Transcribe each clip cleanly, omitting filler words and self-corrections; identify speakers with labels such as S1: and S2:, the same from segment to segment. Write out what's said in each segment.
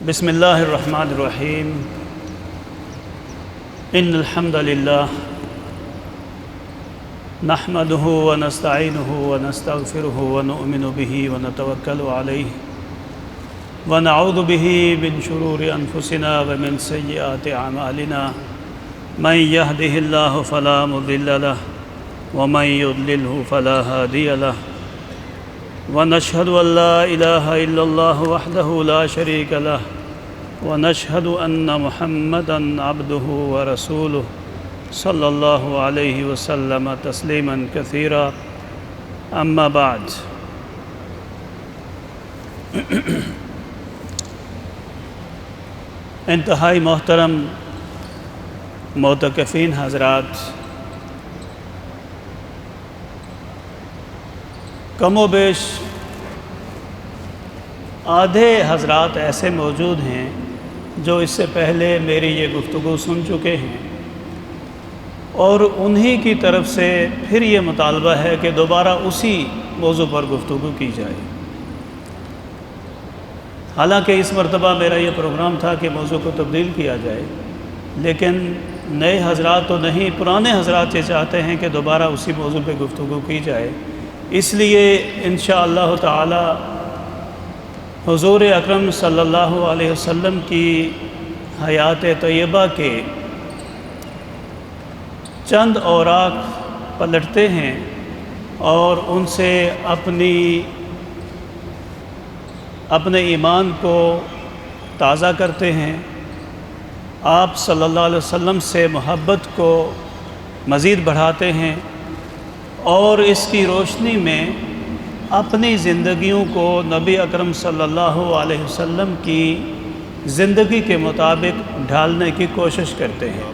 S1: بسم اللہ الرحمن الرحیم ان الحمد للہ نحمده ونستعینه ونستغفره ونؤمن به ونتوکل علیہ ونعوذ به من شرور انفسنا ومن سیئات اعمالنا من يهده الله فلا مضل له ومن يضلله فلا هادي له ونشهد أن لا إله إلا الله وحده لا شريك له ونشهد أن محمدًا عبده ورسوله صلى الله عليه وسلم تسليماً كثيرا أما بعد انتہائی محترم معتکفین حضرات، کم و بیش آدھے حضرات ایسے موجود ہیں جو اس سے پہلے میری یہ گفتگو سن چکے ہیں، اور انہی کی طرف سے پھر یہ مطالبہ ہے کہ دوبارہ اسی موضوع پر گفتگو کی جائے۔ حالانکہ اس مرتبہ میرا یہ پروگرام تھا کہ موضوع کو تبدیل کیا جائے، لیکن نئے حضرات تو نہیں، پرانے حضرات یہ چاہتے ہیں کہ دوبارہ اسی موضوع پہ گفتگو کی جائے۔ اس لیے انشاءاللہ تعالی حضور اکرم صلی اللہ علیہ وسلم کی حیات طیبہ کے چند اوراق پلٹتے ہیں اور ان سے اپنے ایمان کو تازہ کرتے ہیں، آپ صلی اللہ علیہ وسلم سے محبت کو مزید بڑھاتے ہیں، اور اس کی روشنی میں اپنی زندگیوں کو نبی اکرم صلی اللہ علیہ وسلم کی زندگی کے مطابق ڈھالنے کی کوشش کرتے ہیں۔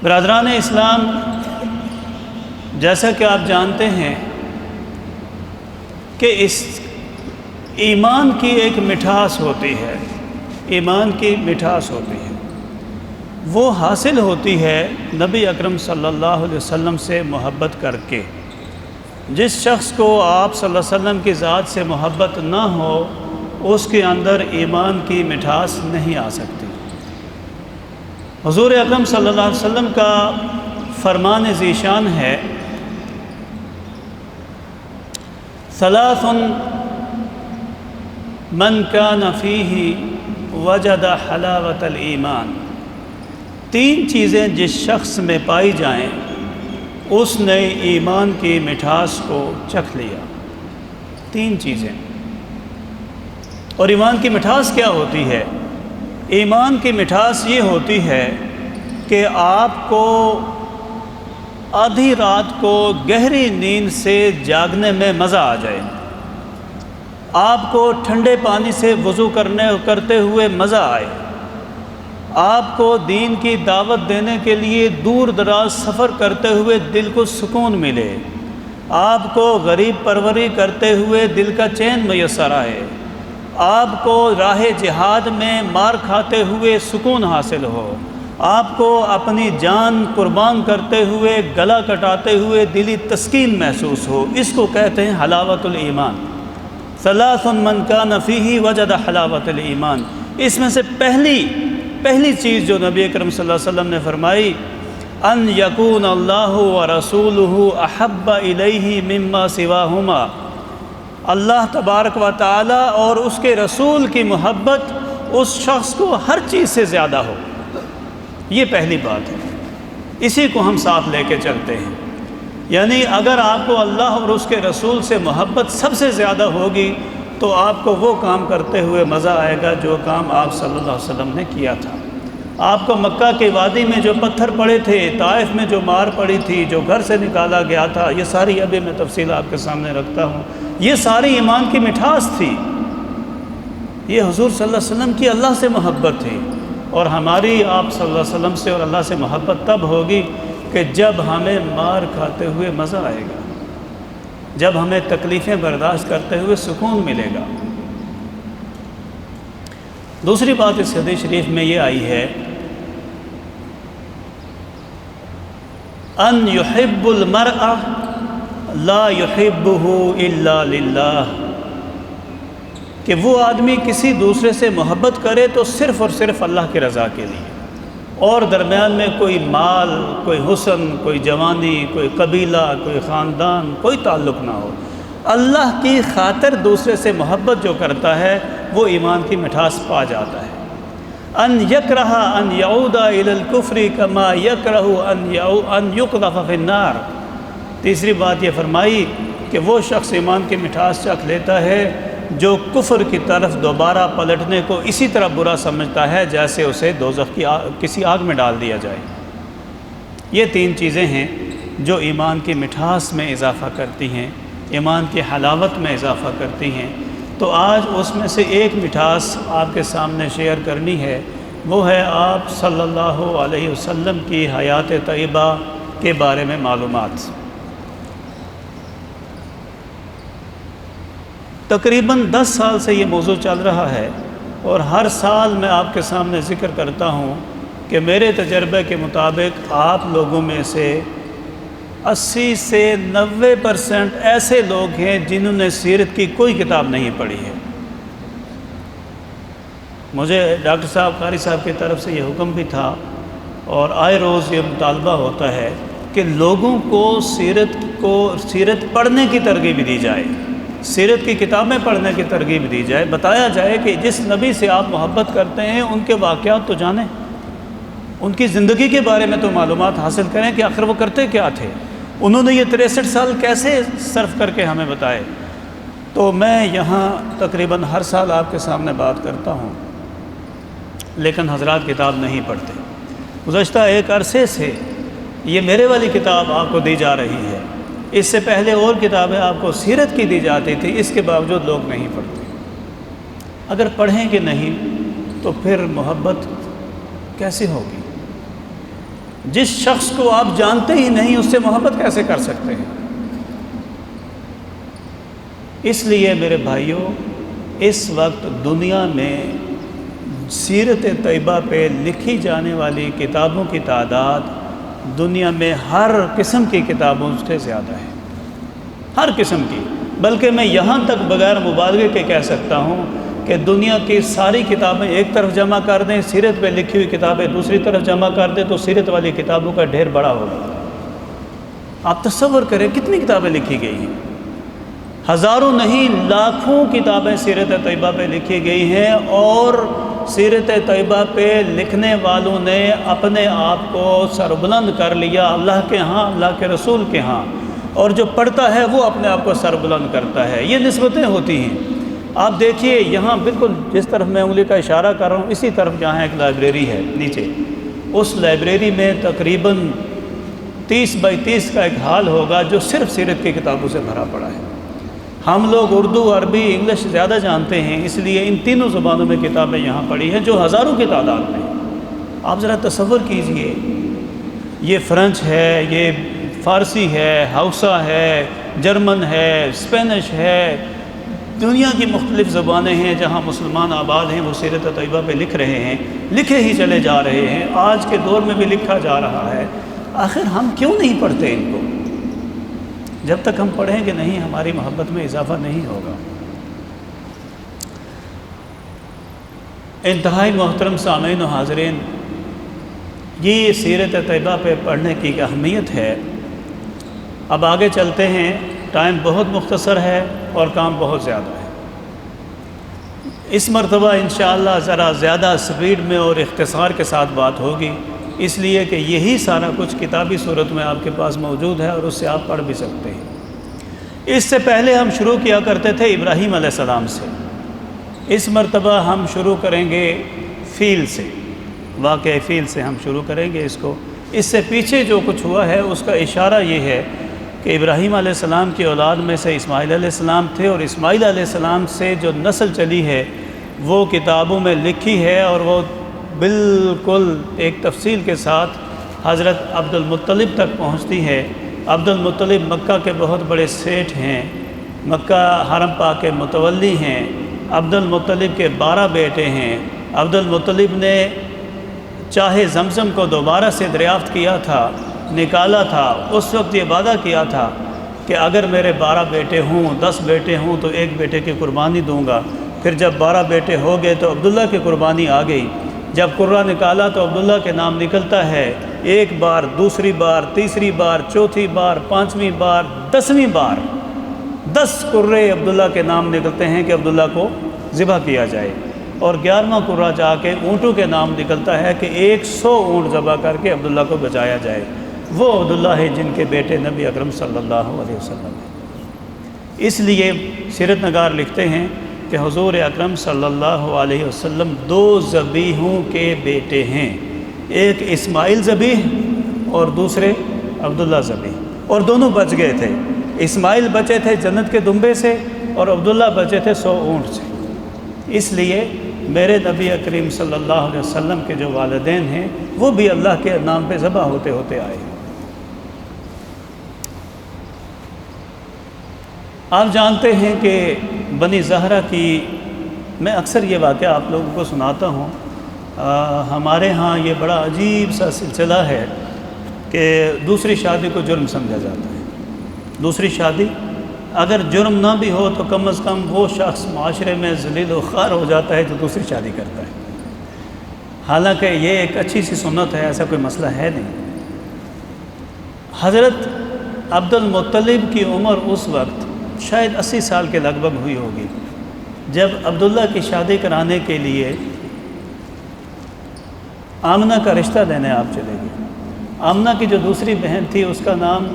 S1: برادران اسلام، جیسا کہ آپ جانتے ہیں کہ اس ایمان کی ایک مٹھاس ہوتی ہے، ایمان کی مٹھاس ہوتی ہے، وہ حاصل ہوتی ہے نبی اکرم صلی اللہ علیہ وسلم سے محبت کر کے۔ جس شخص کو آپ صلی اللہ علیہ وسلم کی ذات سے محبت نہ ہو، اس کے اندر ایمان کی مٹھاس نہیں آ سکتی۔ حضور اکرم صلی اللہ علیہ وسلم کا فرمان ذیشان ہے، ثلاث من کان فیہ وجد حلاوۃ الایمان، تین چیزیں جس شخص میں پائی جائیں اس نے ایمان کی مٹھاس کو چکھ لیا۔ تین چیزیں۔ اور ایمان کی مٹھاس کیا ہوتی ہے؟ ایمان کی مٹھاس یہ ہوتی ہے کہ آپ کو آدھی رات کو گہری نیند سے جاگنے میں مزہ آ جائے، آپ کو ٹھنڈے پانی سے وضو کرتے ہوئے مزہ آئے، آپ کو دین کی دعوت دینے کے لیے دور دراز سفر کرتے ہوئے دل کو سکون ملے، آپ کو غریب پروری کرتے ہوئے دل کا چین میسر آئے، آپ کو راہ جہاد میں مار کھاتے ہوئے سکون حاصل ہو، آپ کو اپنی جان قربان کرتے ہوئے گلا کٹاتے ہوئے دلی تسکین محسوس ہو۔ اس کو کہتے ہیں حلاوت الایمان۔ ثلاث من کان فیہ وجد حلاوت الایمان۔ اس میں سے پہلی چیز جو نبی اکرم صلی اللہ علیہ وسلم نے فرمائی، ان یکون اللہ ورسولہ احب الیہ مما سواہما، اللہ تبارک و تعالی اور اس کے رسول کی محبت اس شخص کو ہر چیز سے زیادہ ہو۔ یہ پہلی بات ہے، اسی کو ہم ساتھ لے کے چلتے ہیں۔ یعنی اگر آپ کو اللہ اور اس کے رسول سے محبت سب سے زیادہ ہوگی تو آپ کو وہ کام کرتے ہوئے مزہ آئے گا جو کام آپ صلی اللہ علیہ وسلم نے کیا تھا۔ آپ کو مکہ کی وادی میں جو پتھر پڑے تھے، طائف میں جو مار پڑی تھی، جو گھر سے نکالا گیا تھا، یہ ساری ابھی میں تفصیل آپ کے سامنے رکھتا ہوں، یہ ساری ایمان کی مٹھاس تھی۔ یہ حضور صلی اللہ علیہ وسلم کی اللہ سے محبت تھی، اور ہماری آپ صلی اللہ علیہ وسلم سے اور اللہ سے محبت تب ہوگی کہ جب ہمیں مار کھاتے ہوئے مزہ آئے گا، جب ہمیں تکلیفیں برداشت کرتے ہوئے سکون ملے گا۔ دوسری بات اس حدیث شریف میں یہ آئی ہے، ان یحب المرء لا یحبہ الا للہ، کہ وہ آدمی کسی دوسرے سے محبت کرے تو صرف اور صرف اللہ کی رضا کے لیے، اور درمیان میں کوئی مال، کوئی حسن، کوئی جوانی، کوئی قبیلہ، کوئی خاندان، کوئی تعلق نہ ہو۔ اللہ کی خاطر دوسرے سے محبت جو کرتا ہے وہ ایمان کی مٹھاس پا جاتا ہے۔ ان یکرہ ان یعود الی الکفر کما یکرہ ان یقذف فی النار۔ تیسری بات یہ فرمائی کہ وہ شخص ایمان کی مٹھاس چکھ لیتا ہے جو کفر کی طرف دوبارہ پلٹنے کو اسی طرح برا سمجھتا ہے جیسے اسے دوزخ کی کسی آگ میں ڈال دیا جائے۔ یہ تین چیزیں ہیں جو ایمان کی مٹھاس میں اضافہ کرتی ہیں، ایمان کی حلاوت میں اضافہ کرتی ہیں۔ تو آج اس میں سے ایک مٹھاس آپ کے سامنے شیئر کرنی ہے، وہ ہے آپ صلی اللہ علیہ وسلم کی حیات طیبہ کے بارے میں معلومات۔ تقریباً 10 سال سے یہ موضوع چل رہا ہے، اور ہر سال میں آپ کے سامنے ذکر کرتا ہوں کہ میرے تجربے کے مطابق آپ لوگوں میں سے 80 سے 90% ایسے لوگ ہیں جنہوں نے سیرت کی کوئی کتاب نہیں پڑھی ہے۔ مجھے ڈاکٹر صاحب، قاری صاحب کی طرف سے یہ حکم بھی تھا، اور آئے روز یہ مطالبہ ہوتا ہے کہ لوگوں کو سیرت پڑھنے کی ترغیب دی جائے، سیرت کی کتابیں پڑھنے کی ترغیب دی جائے، بتایا جائے کہ جس نبی سے آپ محبت کرتے ہیں ان کے واقعات تو جانیں، ان کی زندگی کے بارے میں تو معلومات حاصل کریں کہ آخر وہ کرتے کیا تھے، انہوں نے یہ 63 سال کیسے صرف کر کے ہمیں بتائے۔ تو میں یہاں تقریباً ہر سال آپ کے سامنے بات کرتا ہوں، لیکن حضرات کتاب نہیں پڑھتے۔ گزشتہ ایک عرصے سے یہ میرے والی کتاب آپ کو دی جا رہی ہے، اس سے پہلے اور کتابیں آپ کو سیرت کی دی جاتی تھی، اس کے باوجود لوگ نہیں پڑھتے۔ اگر پڑھیں گے نہیں تو پھر محبت کیسے ہوگی؟ جس شخص کو آپ جانتے ہی نہیں اس سے محبت کیسے کر سکتے ہیں؟ اس لیے میرے بھائیوں، اس وقت دنیا میں سیرت طیبہ پہ لکھی جانے والی کتابوں کی تعداد دنیا میں ہر قسم کی کتابوں سے زیادہ ہے، ہر قسم کی۔ بلکہ میں یہاں تک بغیر مبالغے کے کہہ سکتا ہوں کہ دنیا کی ساری کتابیں ایک طرف جمع کر دیں، سیرت پہ لکھی ہوئی کتابیں دوسری طرف جمع کر دیں تو سیرت والی کتابوں کا ڈھیر بڑا ہوگا۔ آپ تصور کریں کتنی کتابیں لکھی گئی ہیں، ہزاروں نہیں لاکھوں کتابیں سیرت طیبہ پہ لکھی گئی ہیں، اور سیرت طیبہ پہ لکھنے والوں نے اپنے آپ کو سربلند کر لیا اللہ کے ہاں، اللہ کے رسول کے ہاں، اور جو پڑھتا ہے وہ اپنے آپ کو سربلند کرتا ہے۔ یہ نسبتیں ہوتی ہیں۔ آپ دیکھیے یہاں بالکل جس طرف میں انگلی کا اشارہ کر رہا ہوں اسی طرف جہاں ایک لائبریری ہے نیچے، اس لائبریری میں تقریباً 30 بائی 30 کا ایک ہال ہوگا جو صرف سیرت کی کتابوں سے بھرا پڑا ہے۔ ہم لوگ اردو، عربی، انگلش زیادہ جانتے ہیں، اس لیے ان تینوں زبانوں میں کتابیں یہاں پڑھی ہیں جو ہزاروں کی تعداد میں۔ آپ ذرا تصور کیجئے، یہ فرنچ ہے، یہ فارسی ہے، ہاؤسا ہے، جرمن ہے، اسپینش ہے، دنیا کی مختلف زبانیں ہیں جہاں مسلمان آباد ہیں، وہ سیرت طیبہ پہ لکھ رہے ہیں، لکھے ہی چلے جا رہے ہیں، آج کے دور میں بھی لکھا جا رہا ہے۔ آخر ہم کیوں نہیں پڑھتے ان کو؟ جب تک ہم پڑھیں گے نہیں ہماری محبت میں اضافہ نہیں ہوگا۔ انتہائی محترم سامعین و حاضرین، یہ سیرت طیبہ پہ پڑھنے کی اہمیت ہے۔ اب آگے چلتے ہیں، ٹائم بہت مختصر ہے اور کام بہت زیادہ ہے۔ اس مرتبہ انشاءاللہ ذرا زیادہ سپیڈ میں اور اختصار کے ساتھ بات ہوگی، اس لیے کہ یہی سارا کچھ کتابی صورت میں آپ کے پاس موجود ہے اور اس سے آپ پڑھ بھی سکتے ہیں۔ اس سے پہلے ہم شروع کیا کرتے تھے ابراہیم علیہ السلام سے، اس مرتبہ ہم شروع کریں گے فیل سے، واقعہ فیل سے ہم شروع کریں گے اس کو۔ اس سے پیچھے جو کچھ ہوا ہے اس کا اشارہ یہ ہے کہ ابراہیم علیہ السلام کی اولاد میں سے اسماعیل علیہ السلام تھے، اور اسماعیل علیہ السلام سے جو نسل چلی ہے وہ کتابوں میں لکھی ہے، اور وہ بالکل ایک تفصیل کے ساتھ حضرت عبد المطلب تک پہنچتی ہے۔ عبد المطلب مکہ کے بہت بڑے سیٹھ ہیں، مکہ حرم پاک کے متولی ہیں۔ عبد المطلب کے 12 بیٹے ہیں۔ عبد المطلب نے چاہے زمزم کو دوبارہ سے دریافت کیا تھا، نکالا تھا، اس وقت یہ وعدہ کیا تھا کہ اگر میرے 12 بیٹے ہوں، 10 بیٹے ہوں تو ایک بیٹے کی قربانی دوں گا، پھر جب 12 بیٹے ہو گئے تو عبداللہ کی قربانی آ گئی۔ جب قرہ نکالا تو عبداللہ کے نام نکلتا ہے، ایک بار، دوسری بار، تیسری بار، چوتھی بار، پانچویں بار، 10ویں بار 10 قرے عبداللہ کے نام نکلتے ہیں کہ عبداللہ کو ذبح کیا جائے، اور 11واں قرہ جا کے اونٹوں کے نام نکلتا ہے کہ 100 اونٹ ذبح کر کے عبداللہ کو بچایا جائے۔ وہ عبداللہ ہے جن کے بیٹے نبی اکرم صلی اللہ علیہ وسلم ہیں۔ اس لیے سیرت نگار لکھتے ہیں کہ حضور اکرم صلی اللہ علیہ وسلم 2 ذبیحوں کے بیٹے ہیں، ایک اسماعیل ذبیح اور دوسرے عبداللہ ذبیح، اور دونوں بچ گئے تھے۔ اسماعیل بچے تھے جنت کے دمبے سے اور عبداللہ بچے تھے 100 اونٹ سے۔ اس لیے میرے نبی کریم صلی اللہ علیہ وسلم کے جو والدین ہیں وہ بھی اللہ کے نام پہ ذبح ہوتے ہوتے آئے ہیں۔ آپ جانتے ہیں کہ بنی زہرہ کی، میں اکثر یہ واقعہ آپ لوگوں کو سناتا ہوں، ہمارے ہاں یہ بڑا عجیب سا سلسلہ ہے کہ دوسری شادی کو جرم سمجھا جاتا ہے۔ دوسری شادی اگر جرم نہ بھی ہو تو کم از کم وہ شخص معاشرے میں ذلیل و خوار ہو جاتا ہے جو دوسری شادی کرتا ہے، حالانکہ یہ ایک اچھی سی سنت ہے، ایسا کوئی مسئلہ ہے نہیں۔ حضرت عبد المطلب کی عمر اس وقت شاید 80 سال کے لگ بھگ ہوئی ہوگی جب عبداللہ کی شادی کرانے کے لیے آمنہ کا رشتہ دینے آپ چلے گئے۔ آمنہ کی جو دوسری بہن تھی اس کا نام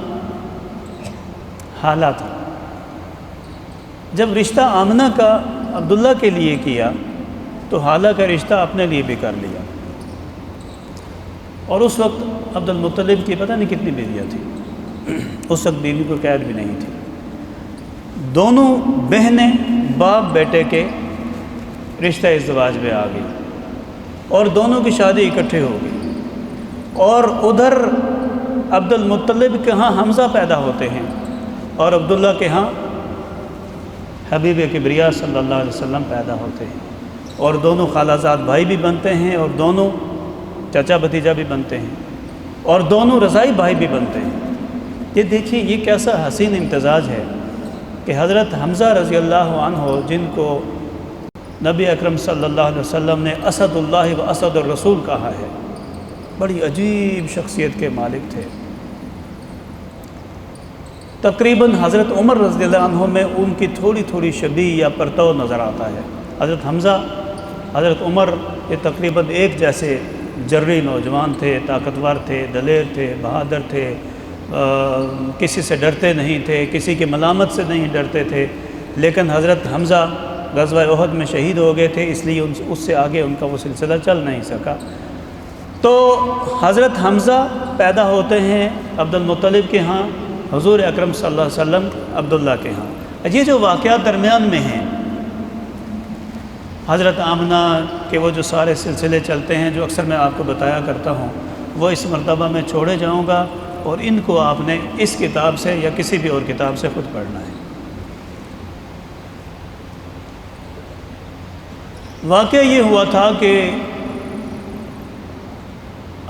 S1: حالہ تھا۔ جب رشتہ آمنہ کا عبداللہ کے لیے کیا تو حالہ کا رشتہ اپنے لیے بھی کر لیا، اور اس وقت عبد المطلب کی پتہ نہیں کتنی بیویاں تھیں، اس وقت بیوی کو قید بھی نہیں تھی۔ دونوں بہنیں باپ بیٹے کے رشتہ ازدواج میں آ گئی اور دونوں کی شادی اکٹھے ہو گئی، اور ادھر عبد المطلب کے ہاں حمزہ پیدا ہوتے ہیں اور عبداللہ کے ہاں حبیب کبریا صلی اللہ علیہ وسلم پیدا ہوتے ہیں، اور دونوں خالہ زاد بھائی بھی بنتے ہیں اور دونوں چچا بھتیجا بھی بنتے ہیں اور دونوں رضائی بھائی بھی بنتے ہیں۔ یہ دیکھیے یہ کیسا حسین امتزاج ہے کہ حضرت حمزہ رضی اللہ عنہ جن کو نبی اکرم صلی اللہ علیہ وسلم نے اسد اللہ و اسد الرسول کہا ہے، بڑی عجیب شخصیت کے مالک تھے۔ تقریباً حضرت عمر رضی اللہ عنہ میں ان کی تھوڑی تھوڑی شبیہ یا پرتو نظر آتا ہے۔ حضرت حمزہ، حضرت عمر یہ تقریباً ایک جیسے جرری نوجوان تھے، طاقتور تھے، دلیر تھے، بہادر تھے، کسی سے ڈرتے نہیں تھے، کسی کی ملامت سے نہیں ڈرتے تھے، لیکن حضرت حمزہ غزوہ احد میں شہید ہو گئے تھے، اس لیے اس سے آگے ان کا وہ سلسلہ چل نہیں سکا۔ تو حضرت حمزہ پیدا ہوتے ہیں عبد المطلب کے ہاں، حضور اکرم صلی اللہ علیہ وسلم عبداللہ کے ہاں۔ یہ جو واقعات درمیان میں ہیں، حضرت آمنہ کے وہ جو سارے سلسلے چلتے ہیں جو اکثر میں آپ کو بتایا کرتا ہوں، وہ اس مرتبہ میں چھوڑے جاؤں گا، اور ان کو آپ نے اس کتاب سے یا کسی بھی اور کتاب سے خود پڑھنا ہے۔ واقعہ یہ ہوا تھا کہ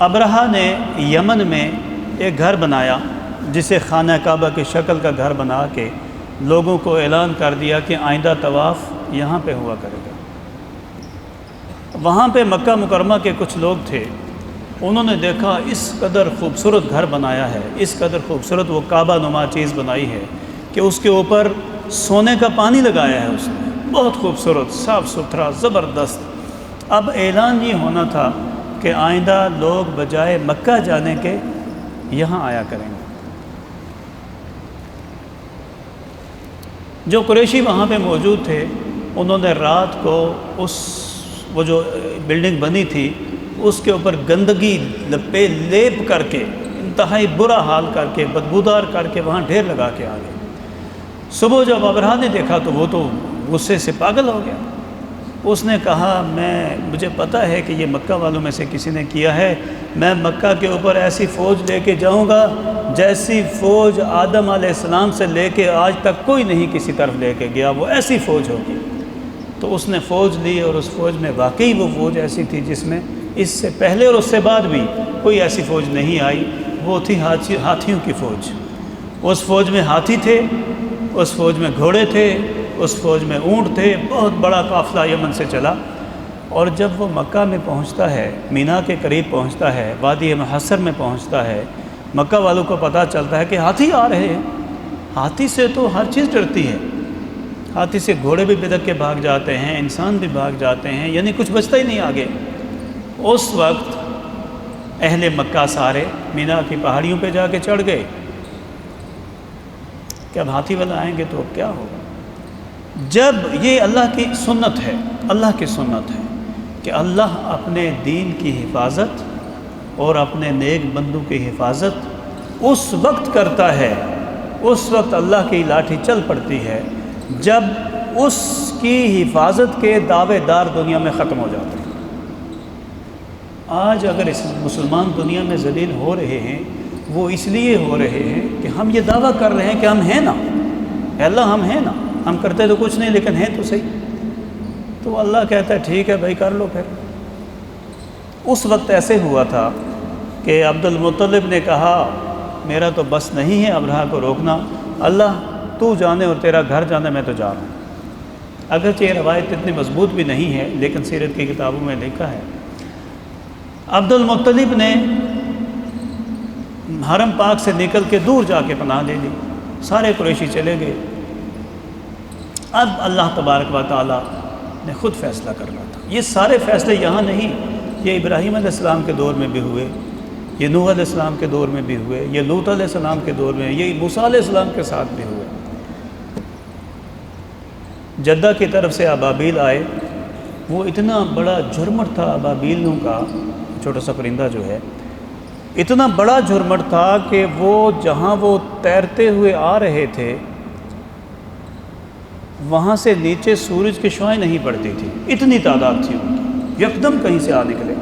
S1: ابرہہ نے یمن میں ایک گھر بنایا جسے خانہ کعبہ کی شکل کا گھر بنا کے لوگوں کو اعلان کر دیا کہ آئندہ طواف یہاں پہ ہوا کرے گا۔ وہاں پہ مکہ مکرمہ کے کچھ لوگ تھے، انہوں نے دیکھا اس قدر خوبصورت گھر بنایا ہے، اس قدر خوبصورت وہ کعبہ نما چیز بنائی ہے کہ اس کے اوپر سونے کا پانی لگایا ہے، اس نے بہت خوبصورت، صاف ستھرا، زبردست۔ اب اعلان یہ ہونا تھا کہ آئندہ لوگ بجائے مکہ جانے کے یہاں آیا کریں گے۔ جو قریشی وہاں پہ موجود تھے انہوں نے رات کو وہ جو بلڈنگ بنی تھی اس کے اوپر گندگی لیپ کر کے، انتہائی برا حال کر کے، بدبودار کر کے وہاں ڈھیر لگا کے آ گئے۔ صبح جب ابرہہ نے دیکھا تو وہ تو غصے سے پاگل ہو گیا۔ اس نے کہا مجھے پتہ ہے کہ یہ مکہ والوں میں سے کسی نے کیا ہے، میں مکہ کے اوپر ایسی فوج لے کے جاؤں گا جیسی فوج آدم علیہ السلام سے لے کے آج تک کوئی نہیں کسی طرف لے کے گیا، وہ ایسی فوج ہوگی۔ تو اس نے فوج لی اور اس فوج میں واقعی وہ فوج ایسی تھی جس میں اس سے پہلے اور اس سے بعد بھی کوئی ایسی فوج نہیں آئی، وہ تھی ہاتھیوں کی فوج۔ اس فوج میں ہاتھی تھے، اس فوج میں گھوڑے تھے، اس فوج میں اونٹ تھے، بہت بڑا قافلہ یمن سے چلا، اور جب وہ مکہ میں پہنچتا ہے، مینا کے قریب پہنچتا ہے، وادی محصر میں پہنچتا ہے، مکہ والوں کو پتہ چلتا ہے کہ ہاتھی آ رہے ہیں۔ ہاتھی سے تو ہر چیز ڈرتی ہے، ہاتھی سے گھوڑے بھی بدک کے بھاگ جاتے ہیں، انسان بھی بھاگ جاتے ہیں، یعنی کچھ بچتا ہی نہیں آگے۔ اس وقت اہل مکہ سارے مینا کی پہاڑیوں پہ جا کے چڑھ گئے کہ اب ہاتھی والا آئیں گے تو اب کیا ہوگا۔ جب یہ اللہ کی سنت ہے، اللہ کی سنت ہے کہ اللہ اپنے دین کی حفاظت اور اپنے نیک بندوں کی حفاظت اس وقت کرتا ہے، اس وقت اللہ کی لاٹھی چل پڑتی ہے جب اس کی حفاظت کے دعوے دار دنیا میں ختم ہو جاتے ہیں۔ آج اگر اس مسلمان دنیا میں ذلیل ہو رہے ہیں، وہ اس لیے ہو رہے ہیں کہ ہم یہ دعویٰ کر رہے ہیں کہ ہم ہیں نا، اے اللہ ہم ہیں نا، ہم کرتے تو کچھ نہیں لیکن ہیں تو صحیح۔ تو اللہ کہتا ہے ٹھیک ہے بھائی کر لو پھر۔ اس وقت ایسے ہوا تھا کہ عبد المطلب نے کہا میرا تو بس نہیں ہے ابرہہ کو روکنا، اللہ تو جانے اور تیرا گھر جانے، میں تو جا رہا ہوں۔ اگرچہ یہ روایت اتنی مضبوط بھی نہیں ہے لیکن سیرت کی کتابوں میں لکھا ہے۔ عبد المطلب نے حرم پاک سے نکل کے دور جا کے پناہ لے لی، سارے قریشی چلے گئے۔ اب اللہ تبارک و تعالیٰ نے خود فیصلہ کرنا تھا۔ یہ سارے فیصلے یہاں نہیں، یہ ابراہیم علیہ السلام کے دور میں بھی ہوئے، یہ نوح علیہ السلام کے دور میں بھی ہوئے، یہ لوط علیہ السلام کے دور میں، یہ موسیٰ علیہ السلام کے ساتھ بھی ہوئے۔ جدہ کی طرف سے ابابیل آئے، وہ اتنا بڑا جھرمٹ تھا ابابیلوں کا، چھوٹا سا پرندہ جو ہے، اتنا بڑا جھرمٹ تھا کہ وہ جہاں وہ تیرتے ہوئے آ رہے تھے وہاں سے نیچے سورج کی شعاعیں نہیں پڑتی تھی، اتنی تعداد تھی ان کی، یکدم کہیں سے آ نکلے،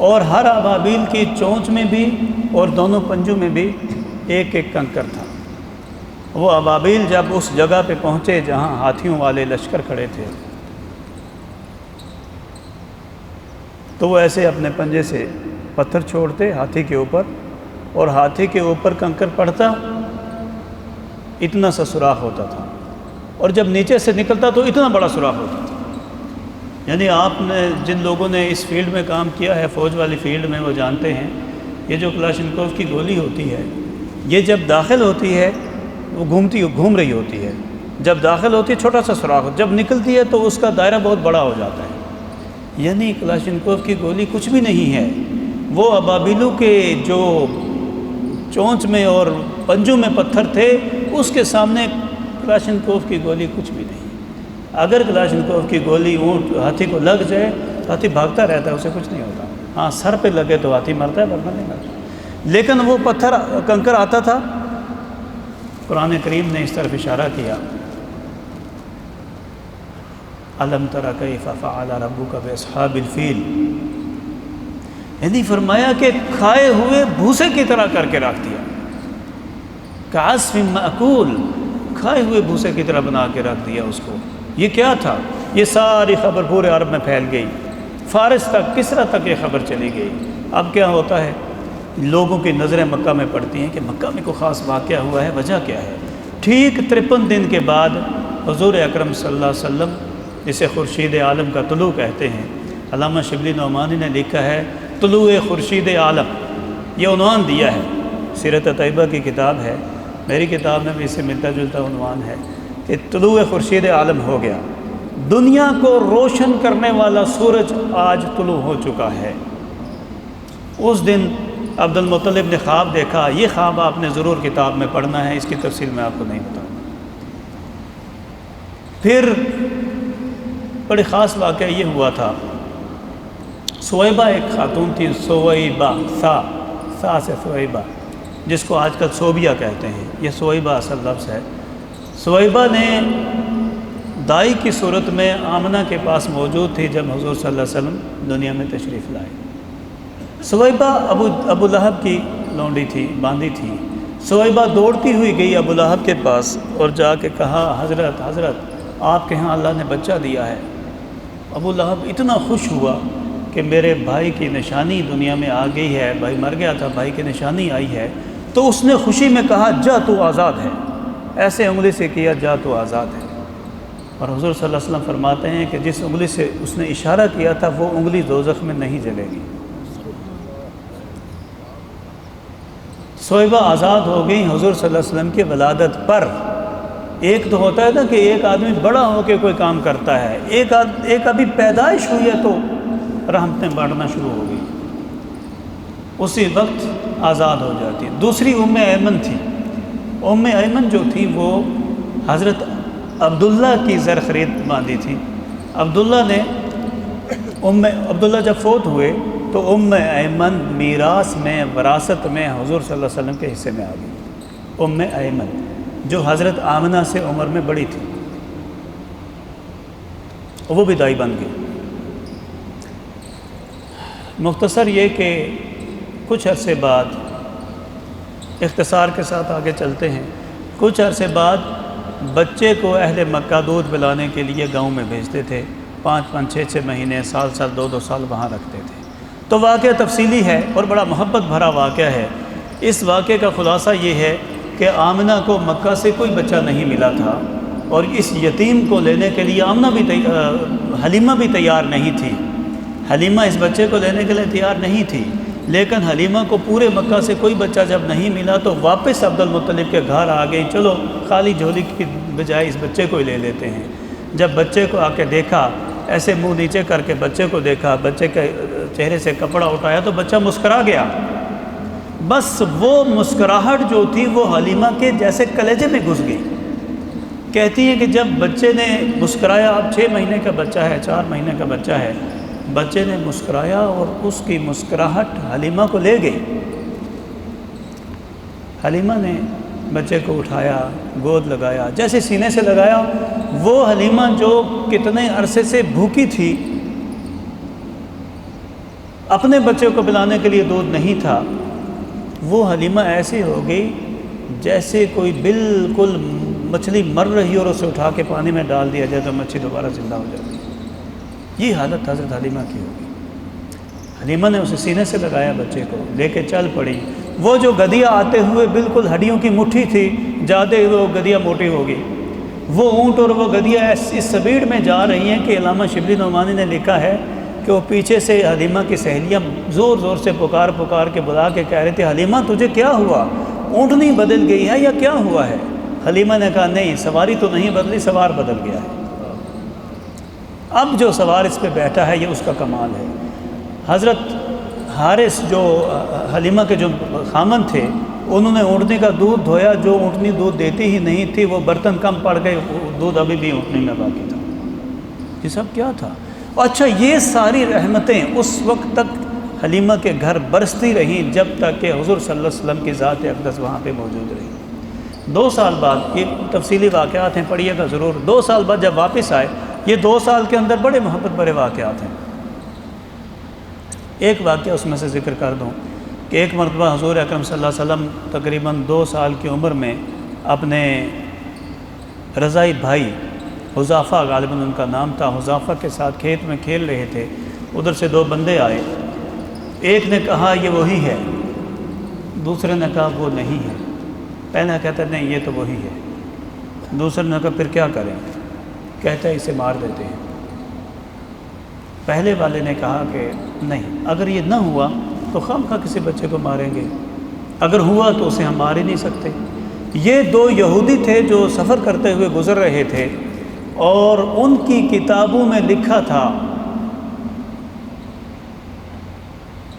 S1: اور ہر ابابیل کی چونچ میں بھی اور دونوں پنجوں میں بھی ایک ایک کنکر تھا۔ وہ ابابیل جب اس جگہ پہ پہنچے جہاں ہاتھیوں والے لشکر کھڑے تھے تو وہ ایسے اپنے پنجے سے پتھر چھوڑتے ہاتھی کے اوپر، اور ہاتھی کے اوپر کنکر پڑتا، اتنا سا سوراخ ہوتا تھا، اور جب نیچے سے نکلتا تو اتنا بڑا سوراخ ہوتا تھا۔ یعنی آپ نے جن لوگوں نے اس فیلڈ میں کام کیا ہے، فوج والی فیلڈ میں، وہ جانتے ہیں یہ جو کلاشنکوف کی گولی ہوتی ہے، یہ جب داخل ہوتی ہے وہ گھوم رہی ہوتی ہے، جب داخل ہوتی ہے چھوٹا سا سوراخ، جب نکلتی ہے تو اس کا دائرہ بہت بڑا ہو جاتا ہے۔ یعنی کلاشنکوف کی گولی کچھ بھی نہیں ہے، وہ ابابیلوں کے جو چونچ میں اور پنجوں میں پتھر تھے اس کے سامنے کلاشنکوف کی گولی کچھ بھی نہیں۔ اگر کلاشنکوف کی گولی اونٹ ہاتھی کو لگ جائے تو ہاتھی بھاگتا رہتا ہے، اسے کچھ نہیں ہوتا، ہاں سر پہ لگے تو ہاتھی مرتا ہے ورنہ نہیں مرتا۔ لیکن وہ پتھر کنکر آتا تھا، قرآن کریم نے اس طرف اشارہ کیا، الم تر کیف فعل ربک باصحاب الفیل، یعنی فرمایا کہ کھائے ہوئے بھوسے کی طرح کر کے رکھ دیا، کعصف مأکول، کھائے ہوئے بھوسے کی طرح بنا کے رکھ دیا اس کو۔ یہ کیا تھا؟ یہ ساری خبر پورے عرب میں پھیل گئی، فارس تک، کسرا تک یہ خبر چلی گئی۔ اب کیا ہوتا ہے، لوگوں کی نظریں مکہ میں پڑتی ہیں کہ مکہ میں کوئی خاص واقعہ ہوا ہے، وجہ کیا ہے؟ ٹھیک 53 دن کے بعد حضور اکرم صلی اللہ علیہ وسلم، جسے خورشید عالم کا طلوع کہتے ہیں، علامہ شبلی نعمانی نے لکھا ہے طلوع خورشید عالم، یہ عنوان دیا ہے، سیرت طیبہ کی کتاب ہے، میری کتاب میں بھی اس سے ملتا جلتا عنوان ہے کہ طلوع خورشید عالم ہو گیا، دنیا کو روشن کرنے والا سورج آج طلوع ہو چکا ہے۔ اس دن عبد المطلب نے خواب دیکھا، یہ خواب آپ نے ضرور کتاب میں پڑھنا ہے، اس کی تفصیل میں آپ کو نہیں بتاؤں۔ پھر بڑی خاص واقعہ یہ ہوا تھا، سویبہ ایک خاتون تھی، سویبہ، سا سے سویبہ، جس کو آج کل صوبیہ کہتے ہیں، یہ سویبہ اصل لفظ ہے۔ سویبہ نے دائی کی صورت میں آمنہ کے پاس موجود تھی جب حضور صلی اللہ علیہ وسلم دنیا میں تشریف لائے۔ سویبہ ابو لہب کی لونڈی تھی، باندھی تھی۔ سویبہ دوڑتی ہوئی گئی ابو لہب کے پاس اور جا کے کہا، حضرت آپ کے ہاں اللہ نے بچہ دیا ہے۔ ابو لہب اتنا خوش ہوا کہ میرے بھائی کی نشانی دنیا میں آ گئی ہے، بھائی مر گیا تھا، بھائی کی نشانی آئی ہے، تو اس نے خوشی میں کہا جا تو آزاد ہے، ایسے انگلی سے کیا، جا تو آزاد ہے۔ اور حضور صلی اللہ علیہ وسلم فرماتے ہیں کہ جس انگلی سے اس نے اشارہ کیا تھا وہ انگلی دوزخ میں نہیں جلے گی۔ صویبہ آزاد ہو گئی حضور صلی اللہ علیہ وسلم کی ولادت پر۔ ایک تو ہوتا ہے نا کہ ایک آدمی بڑا ہو کے کوئی کام کرتا ہے، ایک ابھی پیدائش ہوئی ہے تو رحمتیں بانٹنا شروع ہو گئی، اسی وقت آزاد ہو جاتی ہے۔ دوسری ام ایمن تھی۔ ام ایمن جو تھی وہ حضرت عبداللہ کی زر خرید باندھی تھی۔ عبداللہ جب فوت ہوئے تو ام ایمن میراث میں، وراثت میں حضور صلی اللہ علیہ وسلم کے حصے میں آ گئی۔ ام ایمن جو حضرت آمنہ سے عمر میں بڑی تھی، وہ بھی دائی بن گئی۔ مختصر یہ کہ کچھ عرصے بعد، اختصار کے ساتھ آگے چلتے ہیں، کچھ عرصے بعد بچے کو اہل مکہ دودھ پلانے کے لیے گاؤں میں بھیجتے تھے، 5 6 مہینے، سال 2 سال وہاں رکھتے تھے۔ تو واقعہ تفصیلی ہے اور بڑا محبت بھرا واقعہ ہے۔ اس واقعے کا خلاصہ یہ ہے کہ آمنہ کو مکہ سے کوئی بچہ نہیں ملا تھا، اور اس یتیم کو لینے کے لیے حلیمہ بھی تیار نہیں تھی۔ حلیمہ اس بچے کو لینے کے لیے تیار نہیں تھی، لیکن حلیمہ کو پورے مکہ سے کوئی بچہ جب نہیں ملا تو واپس عبد المطلب کے گھر آ گئی، چلو خالی جھولی کی بجائے اس بچے کو ہی لے لیتے ہیں۔ جب بچے کو آ کے دیکھا، ایسے منہ نیچے کر کے بچے کو دیکھا، بچے کے چہرے سے کپڑا اٹھایا تو بچہ مسکرا گیا۔ بس وہ مسکراہٹ جو تھی وہ حلیمہ کے جیسے کلیجے میں گھس گئی۔ کہتی ہیں کہ جب بچے نے مسکرایا، اب 6 مہینے کا بچہ ہے، 4 مہینے کا بچہ ہے، بچے نے مسکرایا اور اس کی مسکراہٹ حلیمہ کو لے گئی۔ حلیمہ نے بچے کو اٹھایا، گود لگایا، جیسے سینے سے لگایا، وہ حلیمہ جو کتنے عرصے سے بھوکی تھی، اپنے بچے کو پلانے کے لیے دودھ نہیں تھا، وہ حلیمہ ایسی ہو گئی جیسے کوئی بالکل مچھلی مر رہی اور اسے اٹھا کے پانی میں ڈال دیا جائے تو مچھلی دوبارہ زندہ ہو جاتی۔ یہ حالت حضرت حلیمہ کی ہوگی۔ حلیمہ نے اسے سینے سے لگایا، بچے کو لے کے چل پڑی۔ وہ جو گدیا آتے ہوئے بالکل ہڈیوں کی مٹھی تھی، جاتے ہوئے وہ گدیا موٹی ہو گئی۔ وہ اونٹ اور وہ گدیا اس سپیڈ میں جا رہی ہیں کہ علامہ شبلی نعمانی نے لکھا ہے کہ وہ پیچھے سے حلیمہ کی سہیلیاں زور زور سے پکار کے بلا کے کہہ رہے تھے، حلیمہ تجھے کیا ہوا؟ اونٹنی بدل گئی ہے یا کیا ہوا ہے؟ حلیمہ نے کہا نہیں، سواری تو نہیں بدلی، سوار بدل گیا ہے۔ اب جو سوار اس پہ بیٹھا ہے یہ اس کا کمال ہے۔ حضرت حارث جو حلیمہ کے جو خامن تھے، انہوں نے اونٹنی کا دودھ دھویا، جو اونٹنی دودھ دیتی ہی نہیں تھی، وہ برتن کم پڑ گئے، دودھ ابھی بھی اونٹنی میں باقی تھا۔ یہ سب کیا تھا؟ اچھا، یہ ساری رحمتیں اس وقت تک حلیمہ کے گھر برستی رہیں جب تک کہ حضور صلی اللہ علیہ وسلم کی ذات اقدس وہاں پہ موجود رہی۔ 2 سال بعد، یہ تفصیلی واقعات ہیں، پڑھیے گا ضرور۔ 2 سال بعد جب واپس آئے، یہ 2 سال کے اندر بڑے محبت بڑے واقعات ہیں۔ ایک واقعہ اس میں سے ذکر کر دوں کہ ایک مرتبہ حضور اکرم صلی اللہ علیہ وسلم تقریباً 2 سال کی عمر میں اپنے رضائی بھائی حذافہ، غالباً ان کا نام تھا، حذافہ کے ساتھ کھیت میں کھیل رہے تھے۔ ادھر سے 2 بندے آئے، ایک نے کہا یہ وہی ہے، دوسرے نے کہا وہ نہیں ہے۔ پہلا کہتا ہے نہیں یہ تو وہی ہے، دوسرے نے کہا پھر کیا کریں؟ کہتا ہے اسے مار دیتے ہیں۔ پہلے والے نے کہا کہ نہیں، اگر یہ نہ ہوا تو خواہ کسی بچے کو ماریں گے، اگر ہوا تو اسے ہم مار ہی نہیں سکتے۔ یہ 2 یہودی تھے جو سفر کرتے ہوئے گزر رہے تھے، اور ان کی کتابوں میں لکھا تھا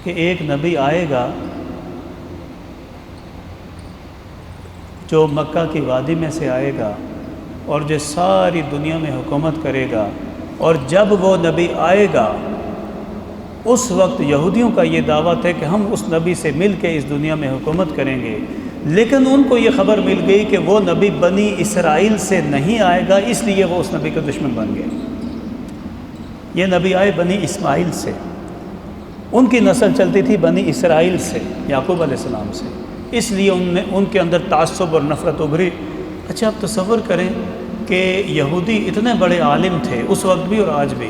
S1: کہ ایک نبی آئے گا جو مکہ کی وادی میں سے آئے گا اور جو ساری دنیا میں حکومت کرے گا، اور جب وہ نبی آئے گا اس وقت یہودیوں کا یہ دعویٰ ہے کہ ہم اس نبی سے مل کے اس دنیا میں حکومت کریں گے، لیکن ان کو یہ خبر مل گئی کہ وہ نبی بنی اسرائیل سے نہیں آئے گا، اس لیے وہ اس نبی کا دشمن بن گئے۔ یہ نبی آئے بنی اسماعیل سے، ان کی نسل چلتی تھی بنی اسرائیل سے، یعقوب علیہ السلام سے، اس لیے ان کے اندر تعصب اور نفرت ابھری۔ اچھا، آپ تصور کریں کہ یہودی اتنے بڑے عالم تھے اس وقت بھی اور آج بھی،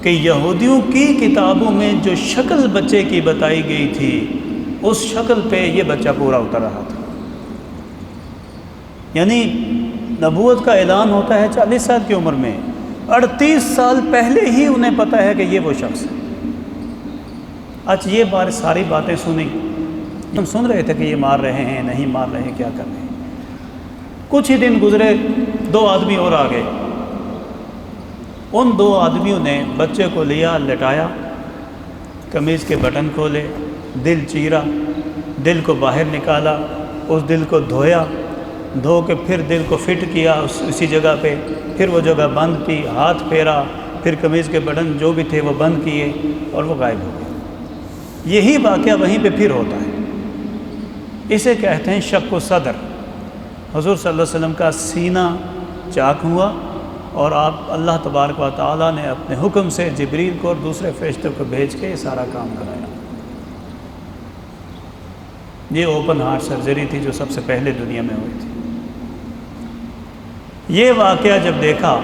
S1: کہ یہودیوں کی کتابوں میں جو شکل بچے کی بتائی گئی تھی اس شکل پہ یہ بچہ پورا اتر رہا تھا۔ یعنی نبوت کا اعلان ہوتا ہے 40 سال کی عمر میں، 38 سال پہلے ہی انہیں پتہ ہے کہ یہ وہ شخص ہے۔ آج یہ ساری باتیں سنی، تم سن رہے تھے کہ یہ مار رہے ہیں، نہیں مار رہے ہیں، کیا کر رہے ہیں۔ کچھ ہی دن گزرے، 2 آدمی اور آ گئے۔ ان 2 آدمیوں نے بچے کو لیا، لٹایا، قمیض کے بٹن کھولے، دل چیرا، دل کو باہر نکالا، اس دل کو دھویا، دھو کے پھر دل کو فٹ کیا اسی جگہ پہ، پھر وہ جگہ بند کی، ہاتھ پھیرا، پھر قمیض کے بٹن جو بھی تھے وہ بند کیے اور وہ غائب ہو گئے۔ یہی واقعہ وہیں پہ پھر ہوتا ہے۔ اسے کہتے ہیں شق و صدر۔ حضور صلی اللہ علیہ وسلم کا سینہ چاک ہوا اور آپ اللہ تبارک و تعالیٰ نے اپنے حکم سے جبریل کو اور دوسرے فرشتوں کو بھیج کے یہ سارا کام کرایا۔ یہ اوپن ہارٹ سرجری تھی جو سب سے پہلے دنیا میں ہوئی تھی۔ یہ واقعہ جب دیکھا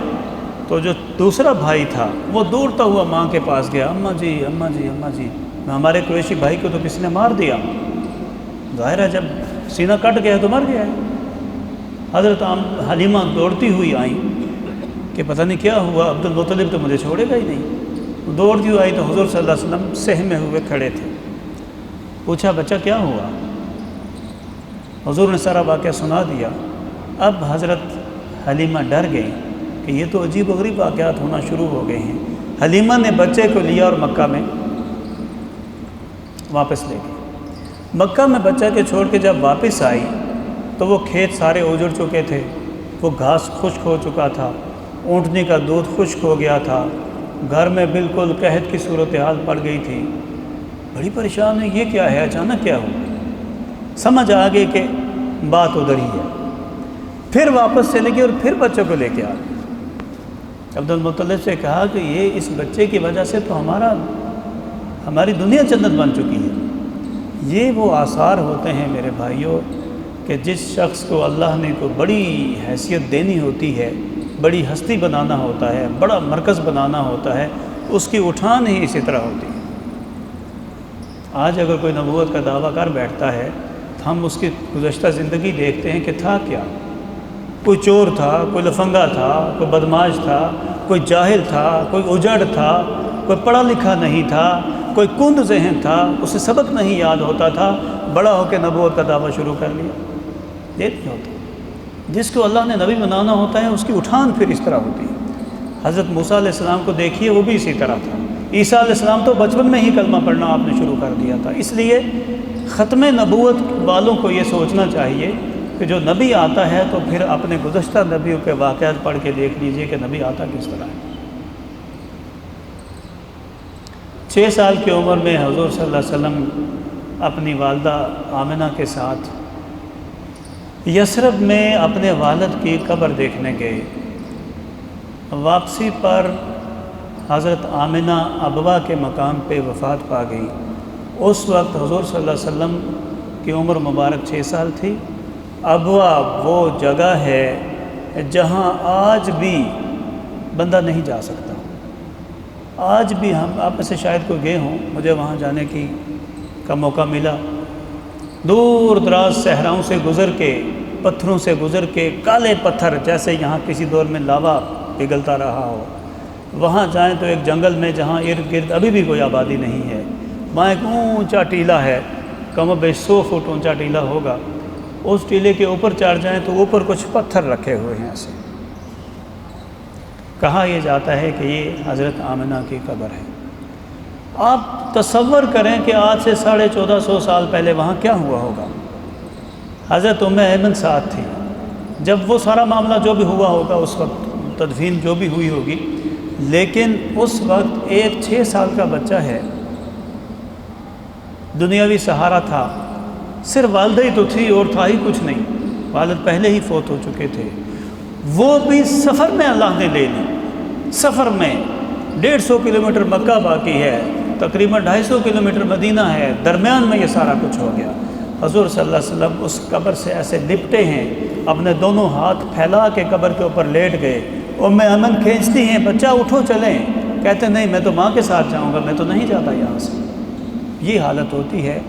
S1: تو جو دوسرا بھائی تھا وہ دوڑتا ہوا ماں کے پاس گیا، اماں جی اماں جی اماں جی، ہمارے قریشی بھائی کو تو کسی نے مار دیا۔ ظاہر ہے جب سینہ کٹ گیا تو مر گیا ہے۔ حضرت حلیمہ دوڑتی ہوئی آئیں کہ پتہ نہیں کیا ہوا، عبد المطلب تو مجھے چھوڑے گا ہی نہیں۔ دوڑتی ہوئی آئی تو حضور صلی اللہ علیہ وسلم سہمے ہوئے کھڑے تھے۔ پوچھا بچہ کیا ہوا؟ حضور نے سارا واقعہ سنا دیا۔ اب حضرت حلیمہ ڈر گئی کہ یہ تو عجیب و غریب واقعات ہونا شروع ہو گئے ہیں۔ حلیمہ نے بچے کو لیا اور مکہ میں واپس لے گئی۔ مکہ میں بچہ کے چھوڑ کے جب واپس آئی تو وہ کھیت سارے اجڑ چکے تھے، وہ گھاس خشک ہو چکا تھا، اونٹنی کا دودھ خشک ہو گیا تھا، گھر میں بالکل قحط کی صورتحال پڑ گئی تھی۔ بڑی پریشان ہے، یہ کیا ہے، اچانک کیا ہوا؟ سمجھ آ گئی کہ بات ادھر ہی ہے۔ پھر واپس چلے گئی اور پھر بچے کو لے کے آ گئی۔ عبد المطلب سے کہا کہ یہ اس بچے کی وجہ سے تو ہماری دنیا جنت بن چکی ہے۔ یہ وہ آثار ہوتے ہیں میرے بھائیوں کہ جس شخص کو اللہ نے کوئی بڑی حیثیت دینی ہوتی ہے، بڑی ہستی بنانا ہوتا ہے، بڑا مرکز بنانا ہوتا ہے، اس کی اٹھان ہی اسی طرح ہوتی ہے۔ آج اگر کوئی نبوت کا دعویٰ کر بیٹھتا ہے تو ہم اس کی گزشتہ زندگی دیکھتے ہیں کہ تھا کیا۔ کوئی چور تھا، کوئی لفنگا تھا، کوئی بدماش تھا، کوئی جاہل تھا، کوئی اجڑ تھا، کوئی پڑھا لکھا نہیں تھا، کوئی کند ذہن تھا، اسے سبق نہیں یاد ہوتا تھا، بڑا ہو کے نبوت کا دعویٰ شروع کر لیا۔ یہ نہیں ہوتا۔ جس کو اللہ نے نبی بنانا ہوتا ہے اس کی اٹھان پھر اس طرح ہوتی ہے۔ حضرت موسیٰ علیہ السلام کو دیکھیے، وہ بھی اسی طرح تھا۔ عیسیٰ علیہ السلام تو بچپن میں ہی کلمہ پڑھنا آپ نے شروع کر دیا تھا۔ اس لیے ختم نبوت والوں کو یہ سوچنا چاہیے کہ جو نبی آتا ہے تو پھر اپنے گزشتہ نبیوں کے واقعات پڑھ کے دیکھ لیجئے کہ نبی آتا کس طرح ہے۔ 6 سال کی عمر میں حضور صلی اللہ علیہ وسلم اپنی والدہ آمنہ کے ساتھ یثرب میں اپنے والد کی قبر دیکھنے گئے۔ واپسی پر حضرت آمنہ ابوا کے مقام پہ وفات پا گئی۔ اس وقت حضور صلی اللہ علیہ وسلم کی عمر مبارک 6 سال تھی۔ ابوا وہ جگہ ہے جہاں آج بھی بندہ نہیں جا سکتا۔ آج بھی ہم آپ میں سے شاید کوئی گئے ہوں، مجھے وہاں جانے کا موقع ملا۔ دور دراز صحراؤں سے گزر کے، پتھروں سے گزر کے، کالے پتھر جیسے یہاں کسی دور میں لاوا پگھلتا رہا ہو، وہاں جائیں تو ایک جنگل میں جہاں ارد گرد ابھی بھی کوئی آبادی نہیں ہے، وہاں ایک اونچا ٹیلہ ہے، کم و بیش 100 فٹ اونچا ٹیلہ ہوگا۔ اس ٹیلے کے اوپر چڑھ جائیں تو اوپر کچھ پتھر رکھے ہوئے ہیں ایسے۔ کہا یہ جاتا ہے کہ یہ حضرت آمنہ کی قبر ہے۔ آپ تصور کریں کہ آج سے 1450 سال پہلے وہاں کیا ہوا ہوگا۔ حضرت ایمن ساتھ تھی جب وہ سارا معاملہ جو بھی ہوا ہوگا، اس وقت تدفین جو بھی ہوئی ہوگی، لیکن اس وقت ایک 6 سال کا بچہ ہے، دنیاوی سہارا تھا، صرف والدہ ہی تو تھی اور تھا ہی کچھ نہیں، والد پہلے ہی فوت ہو چکے تھے۔ وہ بھی سفر میں اللہ نے لے لی، سفر میں 150 کلومیٹر مکہ باقی ہے، تقریباً 250 کلومیٹر مدینہ ہے، درمیان میں یہ سارا کچھ ہو گیا۔ حضور صلی اللہ علیہ وسلم اس قبر سے ایسے لپٹے ہیں، اپنے دونوں ہاتھ پھیلا کے قبر کے اوپر لیٹ گئے۔ ایمن کھینچتی ہیں، بچہ اٹھو چلیں، کہتے نہیں میں تو ماں کے ساتھ جاؤں گا، میں تو نہیں جاتا یہاں سے۔ یہ حالت ہوتی ہے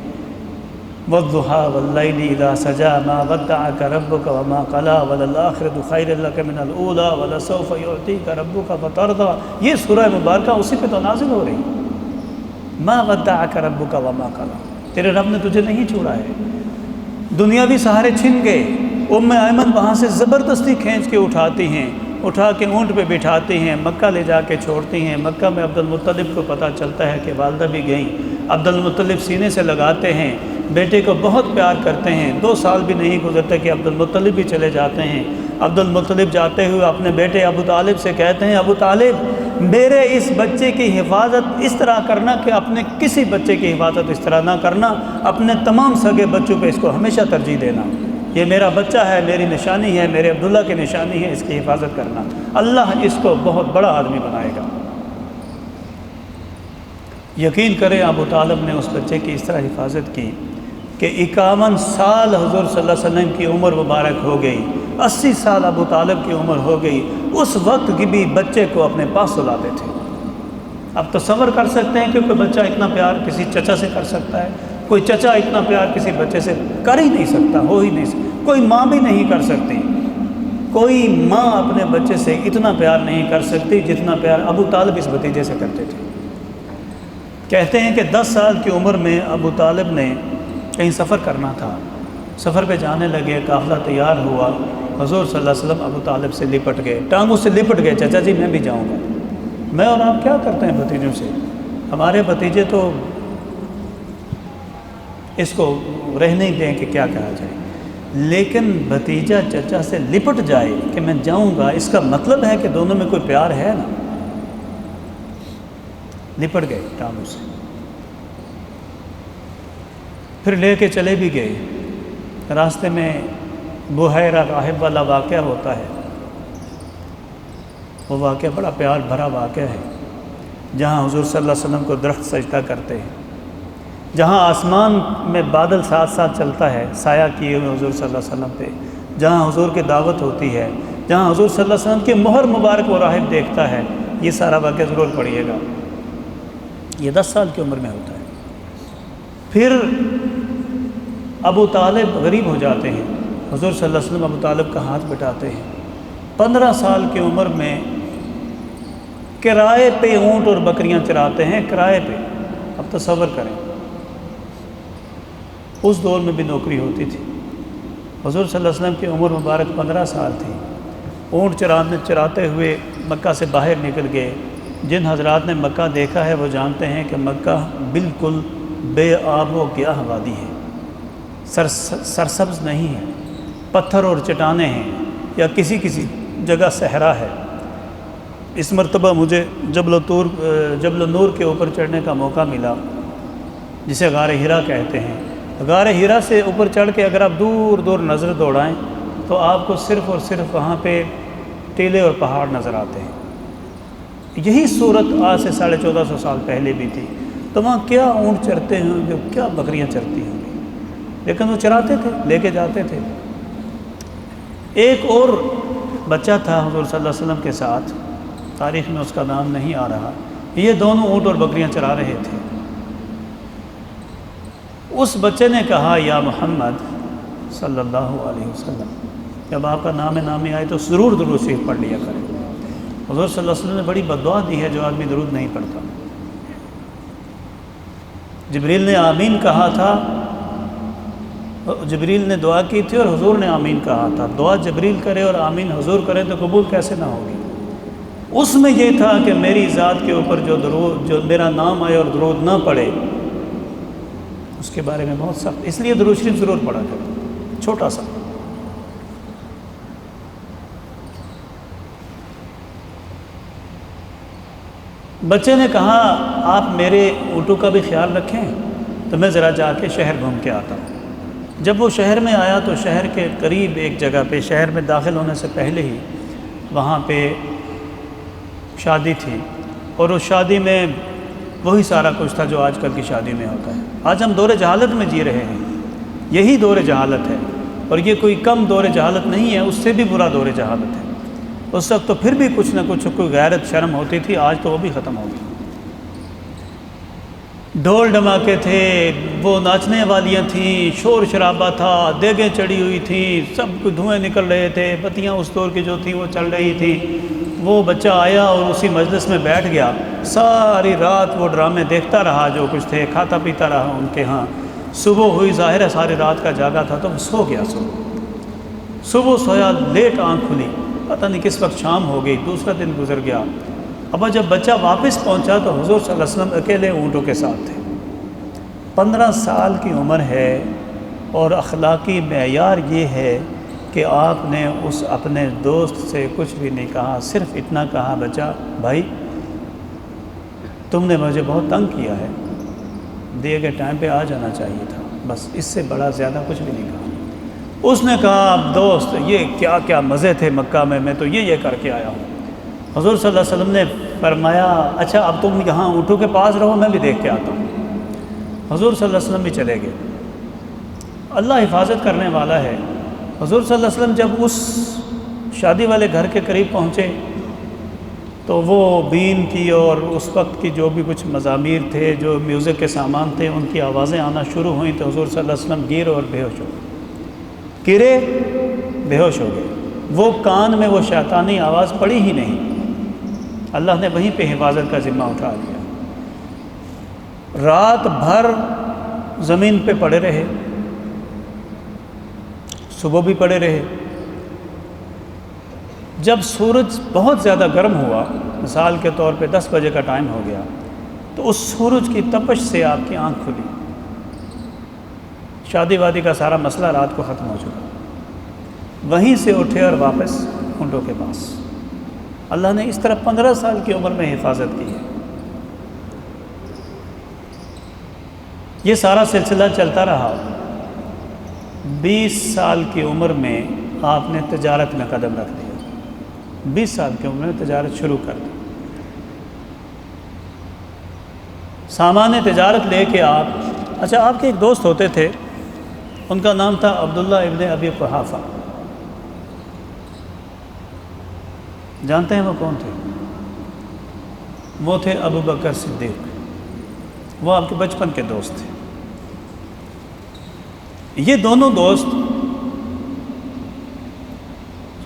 S1: والضحى والليل إذا سجى ما ودعك ربك وما قلى وللآخرة خير لك من الأولى ولسوف يعطيك ربك فترضى. یہ سورہ مبارکہ اسی پہ تو نازل ہو رہی. ما ودعك ربك وما قلى، تیرے رب نے تجھے نہیں چھوڑا ہے. دنیاوی سہارے چھن گئے. ام ایمن وہاں سے زبردستی کھینچ کے اٹھاتی ہیں، اٹھا کے اونٹ پہ بٹھاتی ہیں، مکہ لے جا کے چھوڑتی ہیں. مکہ میں عبد المطلب کو پتہ چلتا ہے کہ والدہ بھی گئیں. عبد المطلب سینے سے لگاتے ہیں، بیٹے کو بہت پیار کرتے ہیں. 2 سال بھی نہیں گزرتے کہ عبد المطلب بھی چلے جاتے ہیں. عبد المطلب جاتے ہوئے اپنے بیٹے ابو طالب سے کہتے ہیں، ابو طالب میرے اس بچے کی حفاظت اس طرح کرنا کہ اپنے کسی بچے کی حفاظت اس طرح نہ کرنا، اپنے تمام سگے بچوں پہ اس کو ہمیشہ ترجیح دینا. یہ میرا بچہ ہے، میری نشانی ہے، میرے عبداللہ کی نشانی ہے، اس کی حفاظت کرنا. اللہ اس کو بہت بڑا آدمی بنائے گا. یقین کریں ابو طالب نے اس بچے کی اس طرح حفاظت کی کہ 51 سال حضور صلی اللہ علیہ وسلم کی عمر مبارک ہو گئی. 80 سال ابو طالب کی عمر ہو گئی. اس وقت کی بھی بچے کو اپنے پاس سلاتے تھے. اب تصور کر سکتے ہیں کہ کوئی بچہ اتنا پیار کسی چچا سے کر سکتا ہے؟ کوئی چچا اتنا پیار کسی بچے سے کر ہی نہیں سکتا، ہو ہی نہیں سکتا. کوئی ماں بھی نہیں کر سکتی. کوئی ماں اپنے بچے سے اتنا پیار نہیں کر سکتی جتنا پیار ابو طالب اس بھتیجے سے کرتے تھے. کہتے ہیں کہ 10 سال کی عمر میں ابو طالب نے کہیں سفر کرنا تھا. سفر پہ جانے لگے، قافلہ تیار ہوا. حضور صلی اللہ علیہ وسلم ابو طالب سے لپٹ گئے، ٹانگوں سے لپٹ گئے. چچا جی میں بھی جاؤں گا. میں اور آپ کیا کرتے ہیں بھتیجوں سے؟ ہمارے بھتیجے تو اس کو رہنے ہی دیں کہ کیا کہا جائے. لیکن بھتیجا چچا سے لپٹ جائے کہ میں جاؤں گا، اس کا مطلب ہے کہ دونوں میں کوئی پیار ہے نا. لپٹ گئے ٹانگوں سے، پھر لے کے چلے بھی گئے. راستے میں بحیرہ راہب والا واقعہ ہوتا ہے. وہ واقعہ بڑا پیار بھرا واقعہ ہے، جہاں حضور صلی اللہ علیہ وسلم کو درخت سجدہ کرتے ہیں، جہاں آسمان میں بادل ساتھ ساتھ چلتا ہے سایہ کیے ہوئے حضور صلی اللہ علیہ وسلم پہ، جہاں حضور کی دعوت ہوتی ہے، جہاں حضور صلی اللہ علیہ وسلم کی مہر مبارک وہ راہب دیکھتا ہے. یہ سارا واقعہ ضرور پڑھیے گا. یہ 10 سال کی عمر میں ہوتا ہے. پھر ابو طالب غریب ہو جاتے ہیں. حضور صلی اللہ علیہ وسلم ابو طالب کا ہاتھ بٹاتے ہیں. 15 سال کی عمر میں کرائے پہ اونٹ اور بکریاں چراتے ہیں، کرائے پہ. اب تصور کریں، اس دور میں بھی نوکری ہوتی تھی. حضور صلی اللہ علیہ وسلم کی عمر مبارک 15 سال تھی. اونٹ چراتے ہوئے مکہ سے باہر نکل گئے. جن حضرات نے مکہ دیکھا ہے وہ جانتے ہیں کہ مکہ بالکل بے آب و گیاہ وادی ہے، سرسبز نہیں ہے، پتھر اور چٹانیں ہیں، یا کسی جگہ صحرا ہے. اس مرتبہ مجھے جبل نور کے اوپر چڑھنے کا موقع ملا، جسے غار ہرا کہتے ہیں. غار ہرا سے اوپر چڑھ کے اگر آپ دور دور نظر دوڑائیں تو آپ کو صرف اور صرف وہاں پہ ٹیلے اور پہاڑ نظر آتے ہیں. یہی صورت آج سے 1450 سال پہلے بھی تھی. تو وہاں کیا اونٹ چرتے ہوں گے، کیا بکریاں چرتی ہوں گی، لیکن وہ چراتے تھے، لے کے جاتے تھے. ایک اور بچہ تھا حضور صلی اللہ علیہ وسلم کے ساتھ، تاریخ میں اس کا نام نہیں آ رہا. یہ دونوں اونٹ اور بکریاں چرا رہے تھے. اس بچے نے کہا، یا محمد صلی اللہ علیہ وسلم، جب آپ کا نام نامی آئے تو ضرور درود شریف پڑھ لیا کریں. حضور صلی اللہ علیہ وسلم نے بڑی بددعا دی ہے جو آدمی درود نہیں پڑھتا. جبریل نے آمین کہا تھا، جبریل نے دعا کی تھی اور حضور نے آمین کہا تھا. دعا جبریل کرے اور آمین حضور کرے تو قبول کیسے نہ ہوگی؟ اس میں یہ تھا کہ میری ذات کے اوپر جو میرا نام آئے اور درود نہ پڑھے اس کے بارے میں بہت سخت. اس لیے درود شریف ضرور پڑھا کرے، چھوٹا سا. بچے نے کہا، آپ میرے اونٹوں کا بھی خیال رکھیں تو میں ذرا جا کے شہر گھوم کے آتا ہوں. جب وہ شہر میں آیا تو شہر کے قریب ایک جگہ پہ، شہر میں داخل ہونے سے پہلے ہی وہاں پہ شادی تھی، اور اس شادی میں وہی سارا کچھ تھا جو آج کل کی شادی میں ہوتا ہے. آج ہم دور جہالت میں جی رہے ہیں، یہی دور جہالت ہے، اور یہ کوئی کم دور جہالت نہیں ہے، اس سے بھی برا دور جہالت ہے. اس وقت تو پھر بھی کچھ نہ کچھ کوئی غیرت شرم ہوتی تھی، آج تو وہ بھی ختم ہو گئی. ڈھول ڈھماکے تھے، وہ ناچنے والیاں تھیں، شور شرابہ تھا، دیگیں چڑھی ہوئی تھیں، سب کو دھوئیں نکل رہے تھے، بتیاں اس دور کی جو تھیں وہ چل رہی تھیں۔ وہ بچہ آیا اور اسی مجلس میں بیٹھ گیا، ساری رات وہ ڈرامے دیکھتا رہا، جو کچھ تھے کھاتا پیتا رہا ان کے ہاں۔ صبح ہوئی، ظاہر ہے ساری رات کا جاگا تھا تو وہ سو گیا۔ صبح سویا، لیٹ آنکھ کھلی، پتہ نہیں کس وقت شام ہو گئی، دوسرا دن گزر گیا۔ اب جب بچہ واپس پہنچا تو حضور صلی اللہ علیہ وسلم اکیلے اونٹوں کے ساتھ تھے۔ 15 سال کی عمر ہے اور اخلاقی معیار یہ ہے کہ آپ نے اس اپنے دوست سے کچھ بھی نہیں کہا، صرف اتنا کہا، بچہ بھائی تم نے مجھے بہت تنگ کیا ہے، دیے گئے ٹائم پہ آ جانا چاہیے تھا، بس اس سے بڑا زیادہ کچھ بھی نہیں کہا۔ اس نے کہا اب دوست یہ کیا کیا مزے تھے مکہ میں تو یہ کر کے آیا ہوں۔ حضور صلی اللہ علیہ وسلم نے فرمایا اچھا اب تم یہاں اونٹوں کے پاس رہو، میں بھی دیکھ کے آتا ہوں۔ حضور صلی اللہ علیہ وسلم بھی چلے گئے۔ اللہ حفاظت کرنے والا ہے۔ حضور صلی اللہ علیہ وسلم جب اس شادی والے گھر کے قریب پہنچے تو وہ بین کی اور اس وقت کی جو بھی کچھ مزامیر تھے، جو میوزک کے سامان تھے، ان کی آوازیں آنا شروع ہوئیں تو حضور صلی اللہ علیہ وسلم گرے اور بے ہوش ہو گئے، گرے بے ہوش ہو گئے۔ وہ کان میں وہ شیطانی آواز پڑی ہی نہیں، اللہ نے وہیں پہ حفاظت کا ذمہ اٹھا لیا۔ رات بھر زمین پہ پڑے رہے، صبح بھی پڑے رہے۔ جب سورج بہت زیادہ گرم ہوا، مثال کے طور پہ 10 بجے کا ٹائم ہو گیا، تو اس سورج کی تپش سے آپ کی آنکھ کھلی۔ شادی وادی کا سارا مسئلہ رات کو ختم ہو چکا۔ وہیں سے اٹھے اور واپس اونٹوں کے پاس۔ اللہ نے اس طرح 15 سال کی عمر میں حفاظت کی ہے۔ یہ سارا سلسلہ چلتا رہا۔ 20 سال کی عمر میں آپ نے تجارت میں قدم رکھ دیا۔ 20 سال کی عمر میں تجارت شروع کر دی۔ سامان تجارت لے کے اچھا آپ کے ایک دوست ہوتے تھے، ان کا نام تھا عبداللہ ابن ابی قحافہ، جانتے ہیں وہ کون تھے؟ وہ تھے ابو بکر صدیق، وہ آپ کے بچپن کے دوست تھے۔ یہ دونوں دوست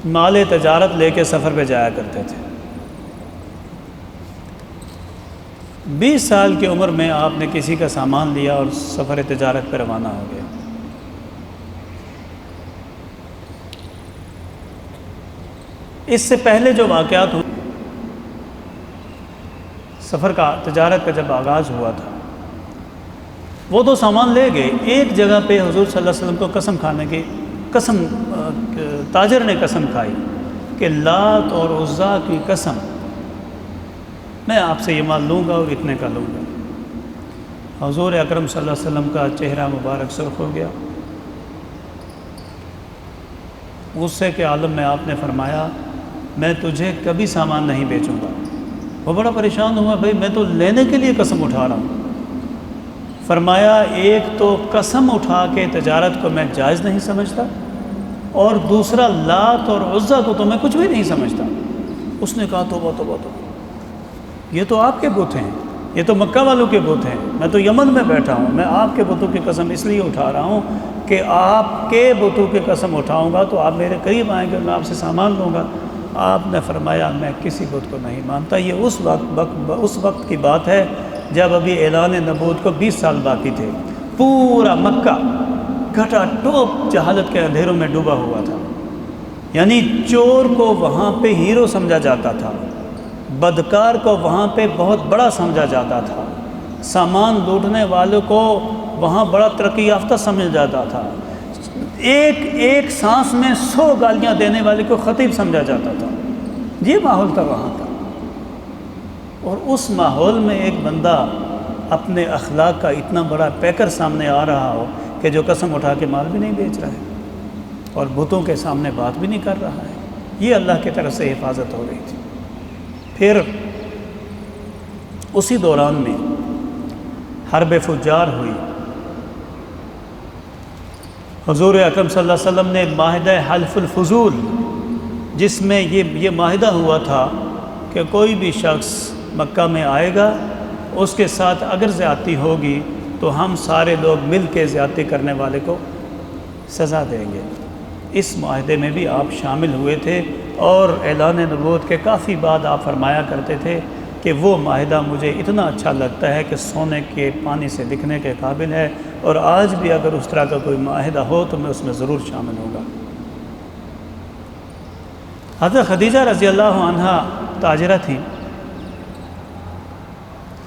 S1: مال تجارت لے کے سفر پہ جایا کرتے تھے۔ 20 سال کی عمر میں آپ نے کسی کا سامان لیا اور سفر تجارت پہ روانہ ہو گئے۔ اس سے پہلے جو واقعات ہوئے، سفر کا تجارت کا جب آغاز ہوا تھا، وہ تو سامان لے گئے۔ ایک جگہ پہ حضور صلی اللہ علیہ وسلم کو قسم کھانے کی تاجر نے قسم کھائی کہ لات اور عزا کی قسم، میں آپ سے یہ مال لوں گا اور اتنے کا لوں گا۔ حضور اکرم صلی اللہ علیہ وسلم کا چہرہ مبارک سرخ ہو گیا۔ غصے کے عالم میں آپ نے فرمایا میں تجھے کبھی سامان نہیں بیچوں گا۔ وہ بڑا پریشان ہوا، بھائی میں تو لینے کے لیے قسم اٹھا رہا ہوں۔ فرمایا ایک تو قسم اٹھا کے تجارت کو میں جائز نہیں سمجھتا، اور دوسرا لات اور عزا کو تو میں کچھ بھی نہیں سمجھتا۔ اس نے کہا توبہ توبہ توبہ، یہ تو آپ کے بت ہیں، یہ تو مکہ والوں کے بت ہیں، میں تو یمن میں بیٹھا ہوں، میں آپ کے بتوں کی قسم اس لیے اٹھا رہا ہوں کہ آپ کے بتوں کی قسم اٹھاؤں گا تو آپ میرے قریب آئیں گے اور میں آپ سے سامان لوں گا۔ آپ نے فرمایا میں کسی بت کو نہیں مانتا۔ یہ اس وقت کی بات ہے جب ابھی اعلان نبوت کو 20 سال باقی تھے۔ پورا مکہ گھٹا ٹوپ جہالت کے اندھیروں میں ڈوبا ہوا تھا، یعنی چور کو وہاں پہ ہیرو سمجھا جاتا تھا، بدکار کو وہاں پہ بہت بڑا سمجھا جاتا تھا، سامان لوٹنے والوں کو وہاں بڑا ترقی یافتہ سمجھا جاتا تھا، ایک سانس میں 100 گالیاں دینے والے کو خطیب سمجھا جاتا تھا۔ یہ ماحول تھا وہاں کا۔ اور اس ماحول میں ایک بندہ اپنے اخلاق کا اتنا بڑا پیکر سامنے آ رہا ہو کہ جو قسم اٹھا کے مال بھی نہیں بیچ رہا ہے اور بتوں کے سامنے بات بھی نہیں کر رہا ہے، یہ اللہ کی طرف سے حفاظت ہو رہی تھی۔ پھر اسی دوران میں حرب فجار ہوئی۔ حضور اکرم صلی اللہ علیہ وسلم نے معاہدہ حلف الفضول، جس میں یہ معاہدہ ہوا تھا کہ کوئی بھی شخص مکہ میں آئے گا اس کے ساتھ اگر زیادتی ہوگی تو ہم سارے لوگ مل کے زیادتی کرنے والے کو سزا دیں گے۔ اس معاہدے میں بھی آپ شامل ہوئے تھے، اور اعلان نبوت کے کافی بعد آپ فرمایا کرتے تھے کہ وہ معاہدہ مجھے اتنا اچھا لگتا ہے کہ سونے کے پانی سے لکھنے کے قابل ہے، اور آج بھی اگر اس طرح کا کوئی معاہدہ ہو تو میں اس میں ضرور شامل ہوں گا۔ حضرت خدیجہ رضی اللہ عنہا تاجرہ تھیں۔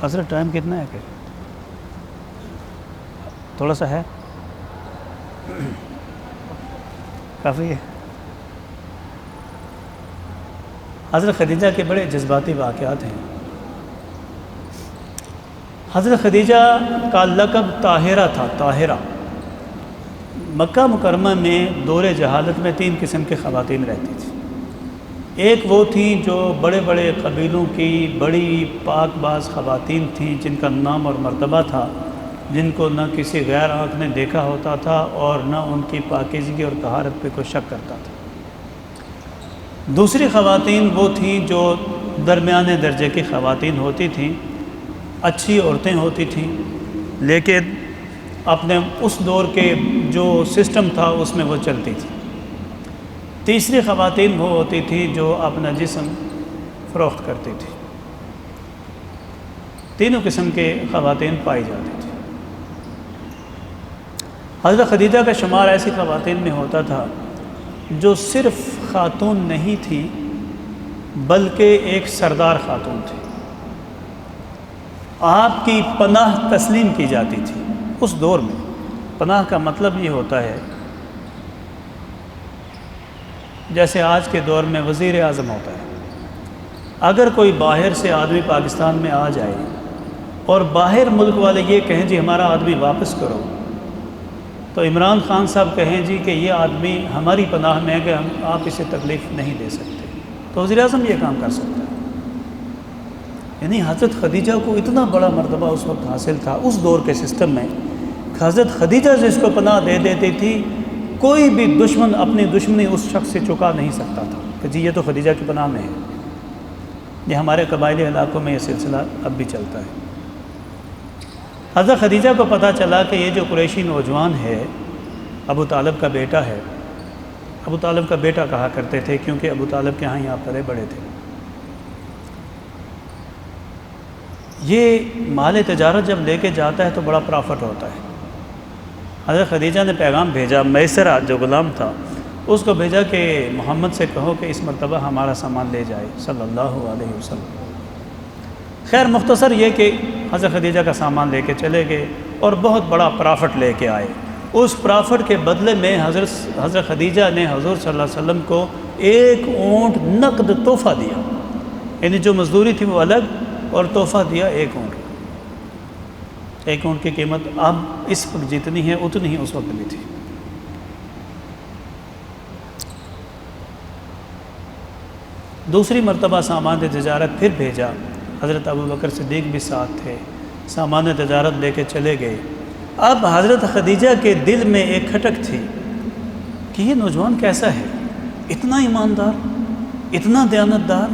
S1: حضرت ٹائم کتنا ہے کہ تھوڑا سا ہے، کافی ہے۔ حضرت خدیجہ کے بڑے جذباتی واقعات ہیں۔ حضرت خدیجہ کا لقب طاہرہ تھا، طاہرہ۔ مکہ مکرمہ میں دور جہالت میں 3 قسم کی خواتین رہتی تھیں۔ ایک وہ تھیں جو بڑے بڑے قبیلوں کی بڑی پاک باز خواتین تھیں، جن کا نام اور مرتبہ تھا، جن کو نہ کسی غیر آنکھ نے دیکھا ہوتا تھا اور نہ ان کی پاکیزگی اور طہارت پہ کوئی شک کرتا تھا۔ دوسری خواتین وہ تھیں جو درمیانے درجے کی خواتین ہوتی تھیں، اچھی عورتیں ہوتی تھیں، لیکن اپنے اس دور کے جو سسٹم تھا اس میں وہ چلتی تھیں۔ تیسری خواتین وہ ہوتی تھیں جو اپنا جسم فروخت کرتی تھی۔ تینوں قسم کے خواتین پائی جاتی تھیں۔ حضرت خدیجہ کا شمار ایسی خواتین میں ہوتا تھا جو صرف خاتون نہیں تھی بلکہ ایک سردار خاتون تھی۔ آپ کی پناہ تسلیم کی جاتی تھی۔ اس دور میں پناہ کا مطلب یہ ہوتا ہے جیسے آج کے دور میں وزیر اعظم ہوتا ہے۔ اگر کوئی باہر سے آدمی پاکستان میں آ جائے اور باہر ملک والے یہ کہیں جی ہمارا آدمی واپس کرو، تو عمران خان صاحب کہیں جی کہ یہ آدمی ہماری پناہ میں ہے کہ آپ اسے تکلیف نہیں دے سکتے، تو وزیر اعظم یہ کام کر سکتا ہے۔ یعنی حضرت خدیجہ کو اتنا بڑا مرتبہ اس وقت حاصل تھا اس دور کے سسٹم میں، حضرت خدیجہ جس کو پناہ دے دیتی تھی، کوئی بھی دشمن اپنی دشمنی اس شخص سے چکا نہیں سکتا تھا کہ جی یہ تو خدیجہ کی پناہ میں ہے۔ یہ ہمارے قبائلی علاقوں میں یہ سلسلہ اب بھی چلتا ہے۔ حضرت خدیجہ کو پتہ چلا کہ یہ جو قریشی نوجوان ہے ابو طالب کا بیٹا ہے، ابو طالب کا بیٹا کہا کرتے تھے کیونکہ ابو طالب کے ہاں یہاں پلے بڑے تھے، یہ مال تجارت جب لے کے جاتا ہے تو بڑا پرافٹ ہوتا ہے۔ حضرت خدیجہ نے پیغام بھیجا، میسرہ جو غلام تھا اس کو بھیجا کہ محمد سے کہو کہ اس مرتبہ ہمارا سامان لے جائے صلی اللہ علیہ وسلم۔ خیر مختصر یہ کہ حضرت خدیجہ کا سامان لے کے چلے گئے اور بہت بڑا پرافٹ لے کے آئے۔ اس پرافٹ کے بدلے میں حضرت خدیجہ نے حضور صلی اللہ علیہ وسلم کو 1 اونٹ نقد تحفہ دیا، یعنی جو مزدوری تھی وہ الگ اور تحفہ دیا 1 اونٹ۔ 1 اونٹ کی قیمت اب اس وقت جتنی ہے اتنی ہی اس وقت بھی تھی۔ دوسری مرتبہ سامان تجارت پھر بھیجا، حضرت ابوبکر صدیق بھی ساتھ تھے، سامان تجارت لے کے چلے گئے۔ اب حضرت خدیجہ کے دل میں ایک کھٹک تھی کہ یہ نوجوان کیسا ہے، اتنا ایماندار، اتنا دیانتدار،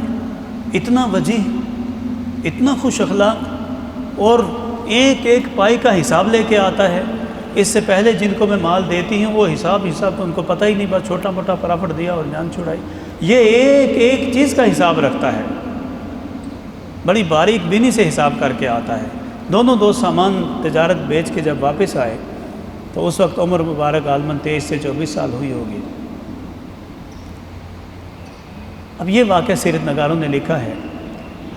S1: اتنا وجیح، اتنا خوش اخلاق، اور ایک ایک پائی کا حساب لے کے آتا ہے۔ اس سے پہلے جن کو میں مال دیتی ہوں وہ حساب تو ان کو پتہ ہی نہیں، بس چھوٹا موٹا پرافٹ دیا اور جان چھڑائی۔ یہ ایک ایک چیز کا حساب رکھتا ہے، بڑی باریک بینی سے حساب کر کے آتا ہے۔ دونوں دوست سامان تجارت بیچ کے جب واپس آئے تو اس وقت عمر مبارک عالماً 23 سے 24 سال ہوئی ہوگی۔ اب یہ واقعہ سیرت نگاروں نے لکھا ہے،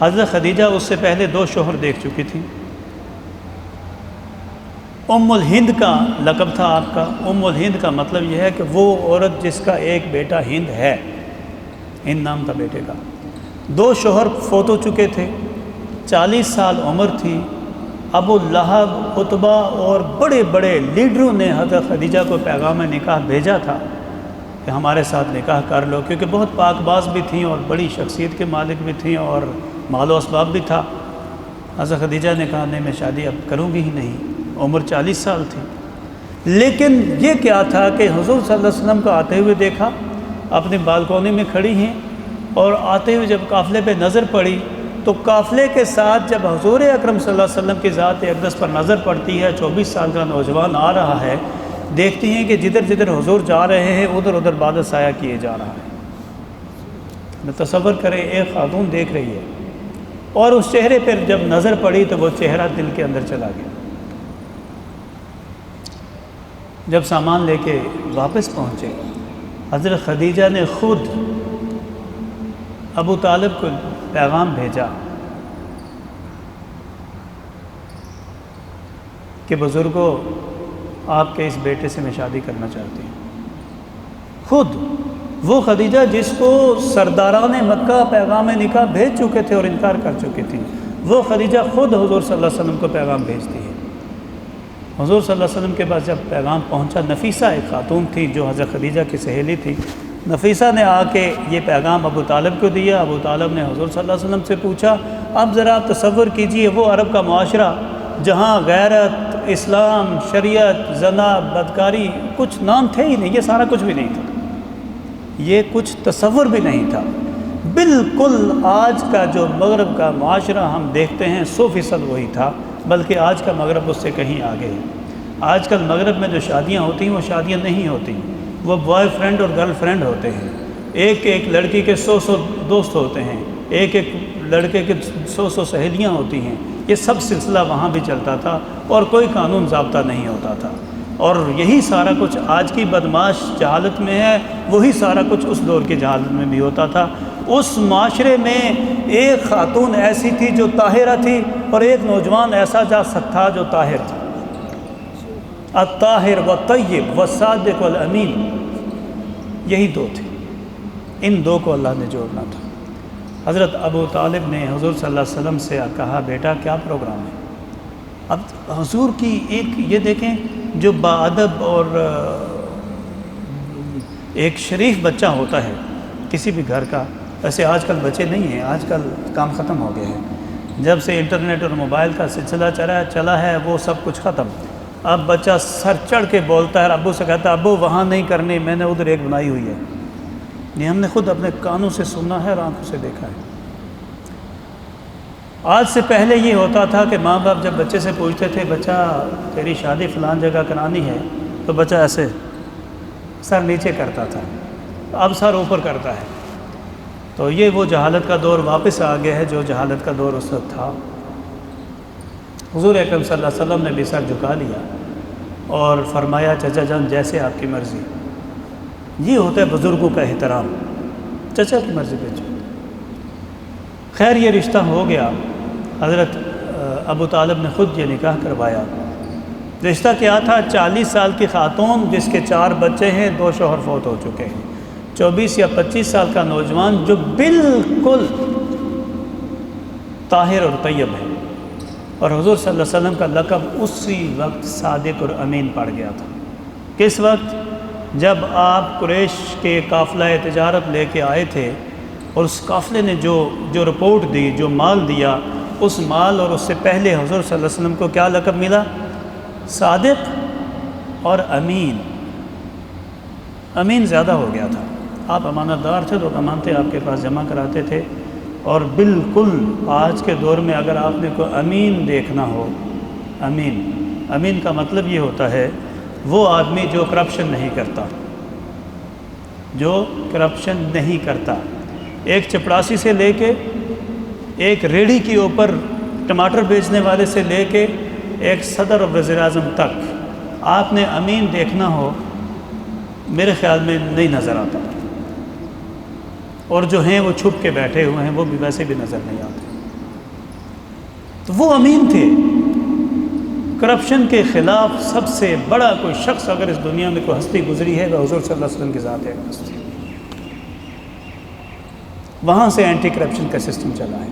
S1: حضرت خدیجہ اس سے پہلے 2 شوہر دیکھ چکی تھی۔ ام الہند کا لقب تھا آپ کا۔ ام الہند کا مطلب یہ ہے کہ وہ عورت جس کا ایک بیٹا ہند ہے، ہند نام تھا بیٹے کا۔ 2 شوہر فوت ہو چکے تھے، 40 سال عمر تھی۔ ابو لہب، عتبہ اور بڑے بڑے لیڈروں نے حضرت خدیجہ کو پیغام نکاح بھیجا تھا کہ ہمارے ساتھ نکاح کر لو، کیونکہ بہت پاک باز بھی تھیں اور بڑی شخصیت کے مالک بھی تھیں اور مال و اسباب بھی تھا۔ حضرت خدیجہ نے کہا نہیں میں شادی اب کروں گی ہی نہیں، عمر 40 سال تھی۔ لیکن یہ کیا تھا کہ حضور صلی اللہ علیہ وسلم کو آتے ہوئے دیکھا، اپنی بالکونی میں کھڑی ہیں، اور آتے ہوئے جب قافلے پہ نظر پڑی تو قافلے کے ساتھ جب حضور اکرم صلی اللہ علیہ وسلم کی ذات اقدس پر نظر پڑتی ہے، 24 سال کا نوجوان آ رہا ہے، دیکھتی ہیں کہ جدھر جدھر حضور جا رہے ہیں ادھر ادھر بادل سایہ کیے جا رہا ہے۔ تصور کریں ایک خاتون دیکھ رہی ہے اور اس چہرے پر جب نظر پڑی تو وہ چہرہ دل کے اندر چلا گیا۔ جب سامان لے کے واپس پہنچے، حضرت خدیجہ نے خود ابو طالب کو پیغام بھیجا کہ بزرگوں، آپ کے اس بیٹے سے میں شادی کرنا چاہتی ہوں۔ خود وہ خدیجہ جس کو سرداران مکہ پیغام نکاح بھیج چکے تھے اور انکار کر چکی تھی، وہ خدیجہ خود حضور صلی اللہ علیہ وسلم کو پیغام بھیجتی ہے۔ حضور صلی اللہ علیہ وسلم کے پاس جب پیغام پہنچا، نفیسہ ایک خاتون تھی جو حضرت خدیجہ کی سہیلی تھی، نفیسہ نے آ کے یہ پیغام ابو طالب کو دیا۔ ابو طالب نے حضور صلی اللہ علیہ وسلم سے پوچھا، اب ذرا آپ تصور کیجئے وہ عرب کا معاشرہ جہاں غیرت، اسلام، شریعت، زنا، بدکاری کچھ نام تھے ہی نہیں، یہ سارا کچھ بھی نہیں تھا، یہ کچھ تصور بھی نہیں تھا۔ بالکل آج کا جو مغرب کا معاشرہ ہم دیکھتے ہیں 100% وہی تھا، بلکہ آج کا مغرب اس سے کہیں آگے ہے۔ آج کل مغرب میں جو شادیاں ہوتی ہیں وہ شادیاں نہیں ہوتی، وہ بوائے فرینڈ اور گرل فرینڈ ہوتے ہیں۔ ایک ایک لڑکی کے 100 دوست ہوتے ہیں، ایک ایک لڑکے کے 100 سہیلیاں ہوتی ہیں۔ یہ سب سلسلہ وہاں بھی چلتا تھا اور کوئی قانون ضابطہ نہیں ہوتا تھا، اور یہی سارا کچھ آج کی بدماش جہالت میں ہے، وہی سارا کچھ اس دور کی جہالت میں بھی ہوتا تھا۔ اس معاشرے میں ایک خاتون ایسی تھی جو طاہرہ تھی، اور ایک نوجوان ایسا تھا جو طاہر تھا۔ الطاہر والطیب والصادق والامین، یہی دو تھے، ان دو کو اللہ نے جوڑنا تھا۔ حضرت ابو طالب نے حضور صلی اللہ علیہ وسلم سے کہا، بیٹا کیا پروگرام ہے؟ اب حضور کی ایک یہ دیکھیں جو باادب اور ایک شریف بچہ ہوتا ہے کسی بھی گھر کا، ایسے آج کل بچے نہیں ہیں، آج کل کام ختم ہو گیا ہے۔ جب سے انٹرنیٹ اور موبائل کا سلسلہ چلا ہے وہ سب کچھ ختم۔ اب بچہ سر چڑھ کے بولتا ہے، ابو سے کہتا ہے ابو وہاں نہیں کرنی، میں نے ادھر ایک بنائی ہوئی ہے۔ یہ ہم نے خود اپنے کانوں سے سنا ہے اور آنکھوں سے دیکھا ہے۔ آج سے پہلے یہ ہوتا تھا کہ ماں باپ جب بچے سے پوچھتے تھے بچہ تیری شادی فلان جگہ کرانی ہے، تو بچہ ایسے سر نیچے کرتا تھا، اب سر اوپر کرتا ہے۔ تو یہ وہ جہالت کا دور واپس آ گیا ہے جو جہالت کا دور اس وقت تھا۔ حضور اکرم صلی اللہ علیہ وسلم نے بھی سر جھکا لیا اور فرمایا چچا جان جیسے آپ کی مرضی۔ یہ ہوتا ہے بزرگوں کا احترام، چچا کی مرضی پہ چلو۔ خیر یہ رشتہ ہو گیا، حضرت ابو طالب نے خود یہ نکاح کروایا۔ رشتہ کیا تھا؟ 40 سال کی خاتون جس کے 4 بچے ہیں، 2 شوہر فوت ہو چکے ہیں، 24 یا 25 سال کا نوجوان جو بالکل طاہر اور طیب ہے، اور حضور صلی اللہ علیہ وسلم کا لقب اسی وقت صادق اور امین پڑ گیا تھا۔ کس وقت؟ جب آپ قریش کے قافلہ تجارت لے کے آئے تھے اور اس قافلے نے جو رپورٹ دی، جو مال دیا، اس مال اور اس سے پہلے حضور صلی اللہ علیہ وسلم کو کیا لقب ملا؟ صادق اور امین۔ امین زیادہ ہو گیا تھا، آپ امانت دار تھے تو امانتیں آپ کے پاس جمع کراتے تھے، اور بالکل آج کے دور میں اگر آپ نے کوئی امین دیکھنا ہو، امین کا مطلب یہ ہوتا ہے وہ آدمی جو کرپشن نہیں کرتا، ایک چپڑاسی سے لے کے ایک ریڑھی کے اوپر ٹماٹر بیچنے والے سے لے کے ایک صدر اور وزیر اعظم تک آپ نے امین دیکھنا ہو، میرے خیال میں نہیں نظر آتا، اور جو ہیں وہ چھپ کے بیٹھے ہوئے ہیں وہ بھی ویسے بھی نظر نہیں آتے۔ تو وہ امین تھے۔ کرپشن کے خلاف سب سے بڑا کوئی شخص اگر اس دنیا میں کوئی ہستی گزری ہے وہ حضور صلی اللہ علیہ وسلم کی ذات ہے ہستی۔ وہاں سے اینٹی کرپشن کا سسٹم چلا ہے۔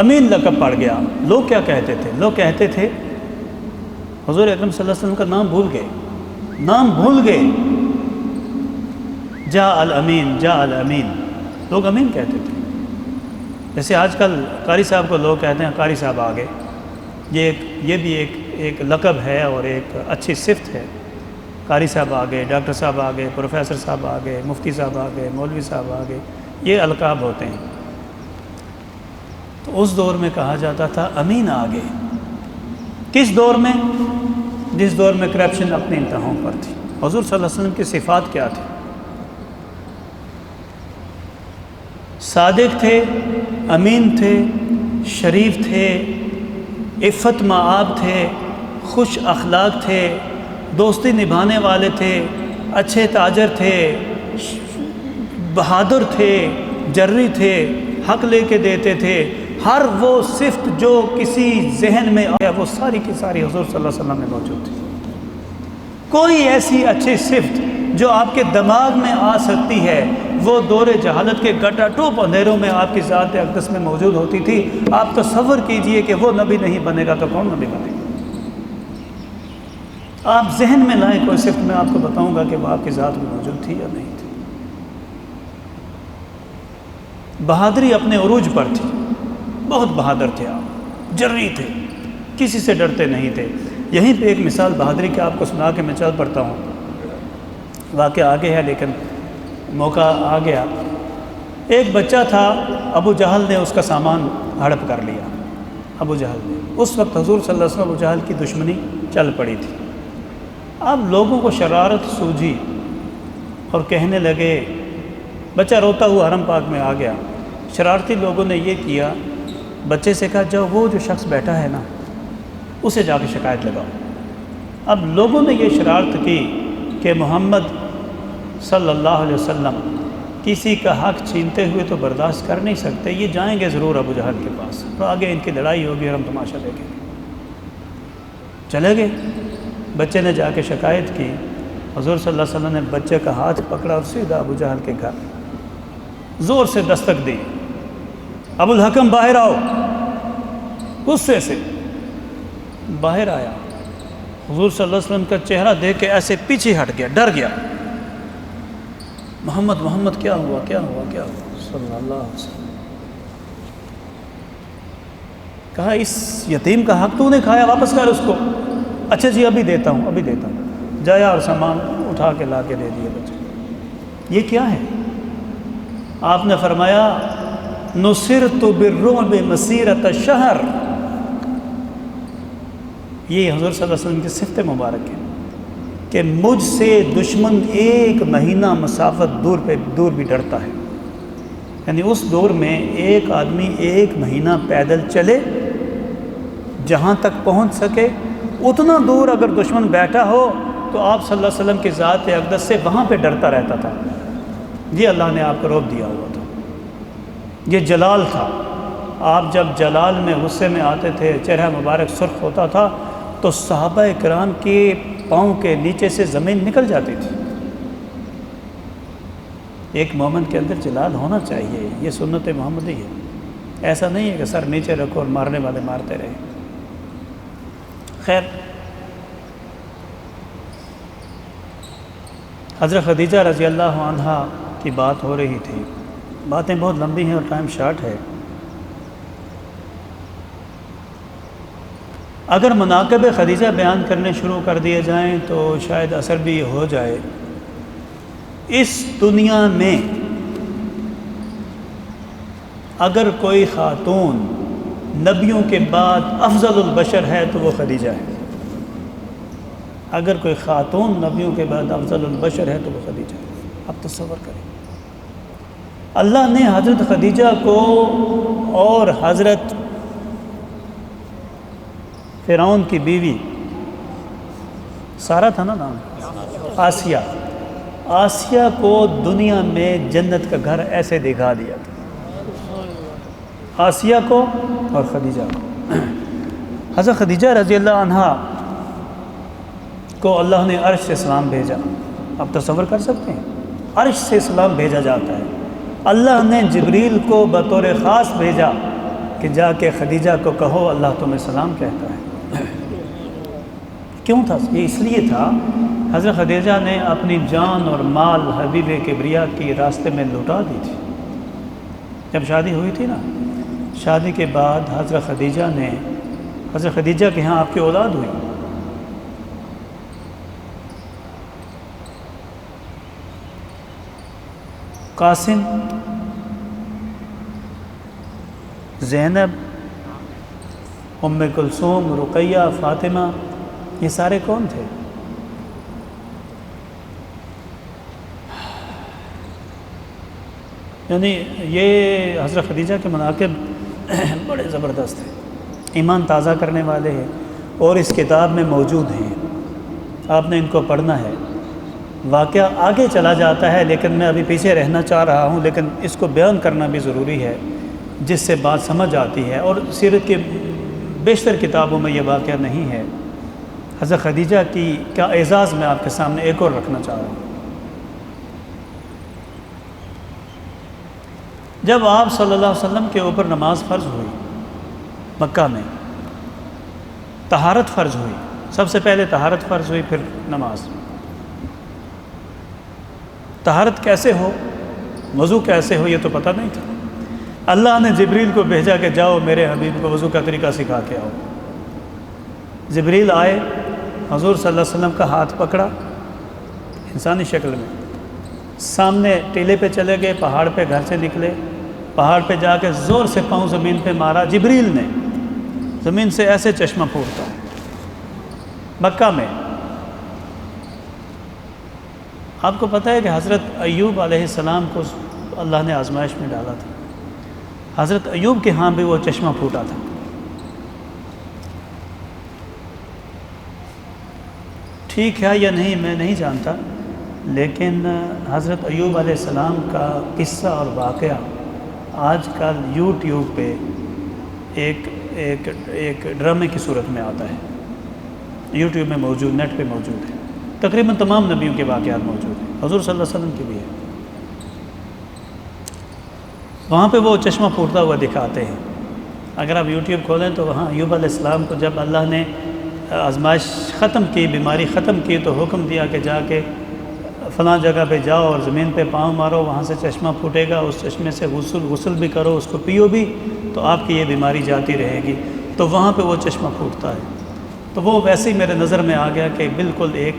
S1: امین لقب پڑ گیا۔ لوگ کیا کہتے تھے؟ لوگ کہتے تھے حضور اکرم صلی اللہ علیہ وسلم کا نام بھول گئے، جاء الامین، لوگ امین کہتے تھے۔ جیسے آج کل قاری صاحب کو لوگ کہتے ہیں قاری صاحب آ گئے، یہ بھی ایک لقب ہے اور ایک اچھی صفت ہے۔ قاری صاحب آ گئے، ڈاکٹر صاحب آ گئے، پروفیسر صاحب آ گئے، مفتی صاحب آ گئے، مولوی صاحب آ گئے، یہ القاب ہوتے ہیں۔ تو اس دور میں کہا جاتا تھا امین آگے. کس دور میں؟ جس دور میں کرپشن اپنے انتہاؤں پر تھی. حضور صلی اللہ علیہ وسلم کی صفات کیا تھی؟ صادق تھے، امین تھے، شریف تھے، عفت مآب تھے، خوش اخلاق تھے، دوستی نبھانے والے تھے، اچھے تاجر تھے، بہادر تھے، جری تھے، حق لے کے دیتے تھے. ہر وہ صفت جو کسی ذہن میں آیا وہ ساری کی ساری حضور صلی اللہ علیہ وسلم میں موجود تھی. کوئی ایسی اچھی صفت جو آپ کے دماغ میں آ سکتی ہے وہ دور جہالت کے گٹا ٹوپ اندھیروں میں آپ کی ذات اقدس میں موجود ہوتی تھی. آپ تصور کیجئے کہ وہ نبی نہیں بنے گا تو کون نبی بنے گا؟ آپ ذہن میں لائیں کوئی صفت، میں آپ کو بتاؤں گا کہ وہ آپ کی ذات میں موجود تھی یا نہیں تھی. بہادری اپنے عروج پر تھی، بہت بہادر تھے آپ، جری تھے، کسی سے ڈرتے نہیں تھے. یہیں پہ ایک مثال بہادری کے آپ کو سنا کے میں چل پڑتا ہوں. واقعہ آگے ہے لیکن موقع آ گیا. ایک بچہ تھا، ابو جہل نے اس کا سامان ہڑپ کر لیا. ابو جہل نے، اس وقت حضور صلی اللہ علیہ وسلم ابو جہل کی دشمنی چل پڑی تھی. اب لوگوں کو شرارت سوجھی اور کہنے لگے، بچہ روتا ہوا حرم پاک میں آ گیا. شرارتی لوگوں نے یہ کیا، بچے سے کہا جاؤ وہ جو شخص بیٹھا ہے نا اسے جا کے شکایت لگاؤ. اب لوگوں نے یہ شرارت کی کہ محمد صلی اللہ علیہ وسلم کسی کا حق چھینتے ہوئے تو برداشت کر نہیں سکتے، یہ جائیں گے ضرور ابو جہل کے پاس، تو آگے ان کی لڑائی ہوگی اور ہم تماشا دیکھیں گے. چلے گئے، بچے نے جا کے شکایت کی. حضور صلی اللہ علیہ وسلم نے بچے کا ہاتھ پکڑا اور سیدھا ابو جہل کے گھر زور سے دستک دی. ابو الحکم باہر آؤ. غصے سے باہر آیا. حضور صلی اللہ علیہ وسلم کا چہرہ دیکھ کے ایسے پیچھے ہٹ گیا، ڈر گیا. محمد محمد کیا ہوا کیا ہوا کیا ہوا صلی اللہ علیہ وسلم. کہا اس یتیم کا حق تو نے کھایا، واپس کر اس کو. اچھا جی ابھی دیتا ہوں ابھی دیتا ہوں. جایا اور سامان اٹھا کے لا کے دے دیا بچے. یہ کیا ہے؟ آپ نے فرمایا نصرت بالرعب مسیرۃ شہر. یہ حضور صلی اللہ علیہ وسلم کی صفت مبارک ہے کہ مجھ سے دشمن ایک مہینہ مسافت دور بھی ڈرتا ہے. یعنی اس دور میں ایک آدمی ایک مہینہ پیدل چلے جہاں تک پہنچ سکے، اتنا دور اگر دشمن بیٹھا ہو تو آپ صلی اللہ علیہ وسلم کی ذات اقدس سے وہاں پہ ڈرتا رہتا تھا. یہ اللہ نے آپ کو روب دیا ہوا تھا. یہ جلال تھا. آپ جب جلال میں غصے میں آتے تھے، چہرہ مبارک سرخ ہوتا تھا تو صحابہ کرام کے پاؤں کے نیچے سے زمین نکل جاتی تھی. ایک مومن کے اندر جلال ہونا چاہیے، یہ سنت محمدی ہے. ایسا نہیں ہے کہ سر نیچے رکھو اور مارنے والے مارتے رہے. خیر، حضرت خدیجہ رضی اللہ عنہا کی بات ہو رہی تھی. باتیں بہت لمبی ہیں اور ٹائم شارٹ ہے. اگر مناقب خدیجہ بیان کرنے شروع کر دیے جائیں تو شاید اثر بھی یہ ہو جائے. اس دنیا میں اگر کوئی خاتون نبیوں کے بعد افضل البشر ہے تو وہ خدیجہ ہے. اگر کوئی خاتون نبیوں کے بعد افضل البشر ہے تو وہ خدیجہ ہے. اب تصور کریں، اللہ نے حضرت خدیجہ کو اور حضرت فرعون کی بیوی سارہ تھا نا نام، آسیہ کو دنیا میں جنت کا گھر ایسے دکھا دیا تھا. آسیہ کو اور خدیجہ کو. حضرت خدیجہ رضی اللہ عنہا کو اللہ نے عرش سے سلام بھیجا. آپ تصور کر سکتے ہیں، عرش سے سلام بھیجا جاتا ہے. اللہ نے جبریل کو بطور خاص بھیجا کہ جا کے خدیجہ کو کہو اللہ تمہیں سلام کہتا ہے. کیوں تھا؟ یہ اس لیے تھا حضرت خدیجہ نے اپنی جان اور مال حبیب کبریا کی راستے میں لوٹا دی تھی. جب شادی ہوئی تھی نا، شادی کے بعد حضرت خدیجہ کے ہاں آپ کی اولاد ہوئی. قاسم زینب، ام کلثوم، رقیہ، فاطمہ، یہ سارے کون تھے؟ یعنی یہ حضرت خدیجہ کے مناقب بڑے زبردست ہیں، ایمان تازہ کرنے والے ہیں، اور اس کتاب میں موجود ہیں، آپ نے ان کو پڑھنا ہے۔ واقعہ آگے چلا جاتا ہے لیکن میں ابھی پیچھے رہنا چاہ رہا ہوں، لیکن اس کو بیان کرنا بھی ضروری ہے جس سے بات سمجھ آتی ہے، اور سیرت کے بیشتر کتابوں میں یہ واقعہ نہیں ہے۔ حضرت خدیجہ کا اعزاز میں آپ کے سامنے ایک اور رکھنا چاہ رہا ہوں۔ جب آپ صلی اللہ علیہ وسلم کے اوپر نماز فرض ہوئی مکہ میں، طہارت فرض ہوئی، سب سے پہلے طہارت فرض ہوئی، پھر نماز۔ طہارت کیسے ہو، وضو کیسے ہو، یہ تو پتہ نہیں تھا۔ اللہ نے جبریل کو بھیجا کہ جاؤ میرے حبیب کو وضو کا طریقہ سکھا کے آؤ۔ جبریل آئے، حضور صلی اللہ علیہ وسلم کا ہاتھ پکڑا انسانی شکل میں، سامنے ٹیلے پہ چلے گئے، پہاڑ پہ گھر سے نکلے، پہاڑ پہ جا کے زور سے پاؤں زمین پہ مارا، جبریل نے، زمین سے ایسے چشمہ پھوٹتا ہے مکہ میں۔ آپ کو پتہ ہے کہ حضرت ایوب علیہ السلام کو اللہ نے آزمائش میں ڈالا تھا، حضرت ایوب کے ہاں بھی وہ چشمہ پھوٹا تھا۔ ٹھیک ہے یا نہیں میں نہیں جانتا، لیکن حضرت ایوب علیہ السلام کا قصہ اور واقعہ آج کل یوٹیوب پہ ایک ڈرامے کی صورت میں آتا ہے، یوٹیوب میں موجود، نیٹ پہ موجود ہے، تقریباً تمام نبیوں کے واقعات موجود ہیں، حضور صلی اللہ علیہ وسلم کے بھی ہے۔ وہاں پہ وہ چشمہ پھوٹتا ہوا دکھاتے ہیں، اگر آپ یوٹیوب کھولیں تو وہاں ایوب علیہ السلام کو جب اللہ نے آزمائش ختم کی، بیماری ختم کی، تو حکم دیا کہ جا کے فلاں جگہ پہ جاؤ اور زمین پہ پاؤں مارو، وہاں سے چشمہ پھوٹے گا، اس چشمے سے غسل بھی کرو، اس کو پیو بھی، تو آپ کی یہ بیماری جاتی رہے گی۔ تو وہاں پہ وہ چشمہ پھوٹتا ہے، تو وہ ویسے ہی میرے نظر میں آ گیا کہ بالکل ایک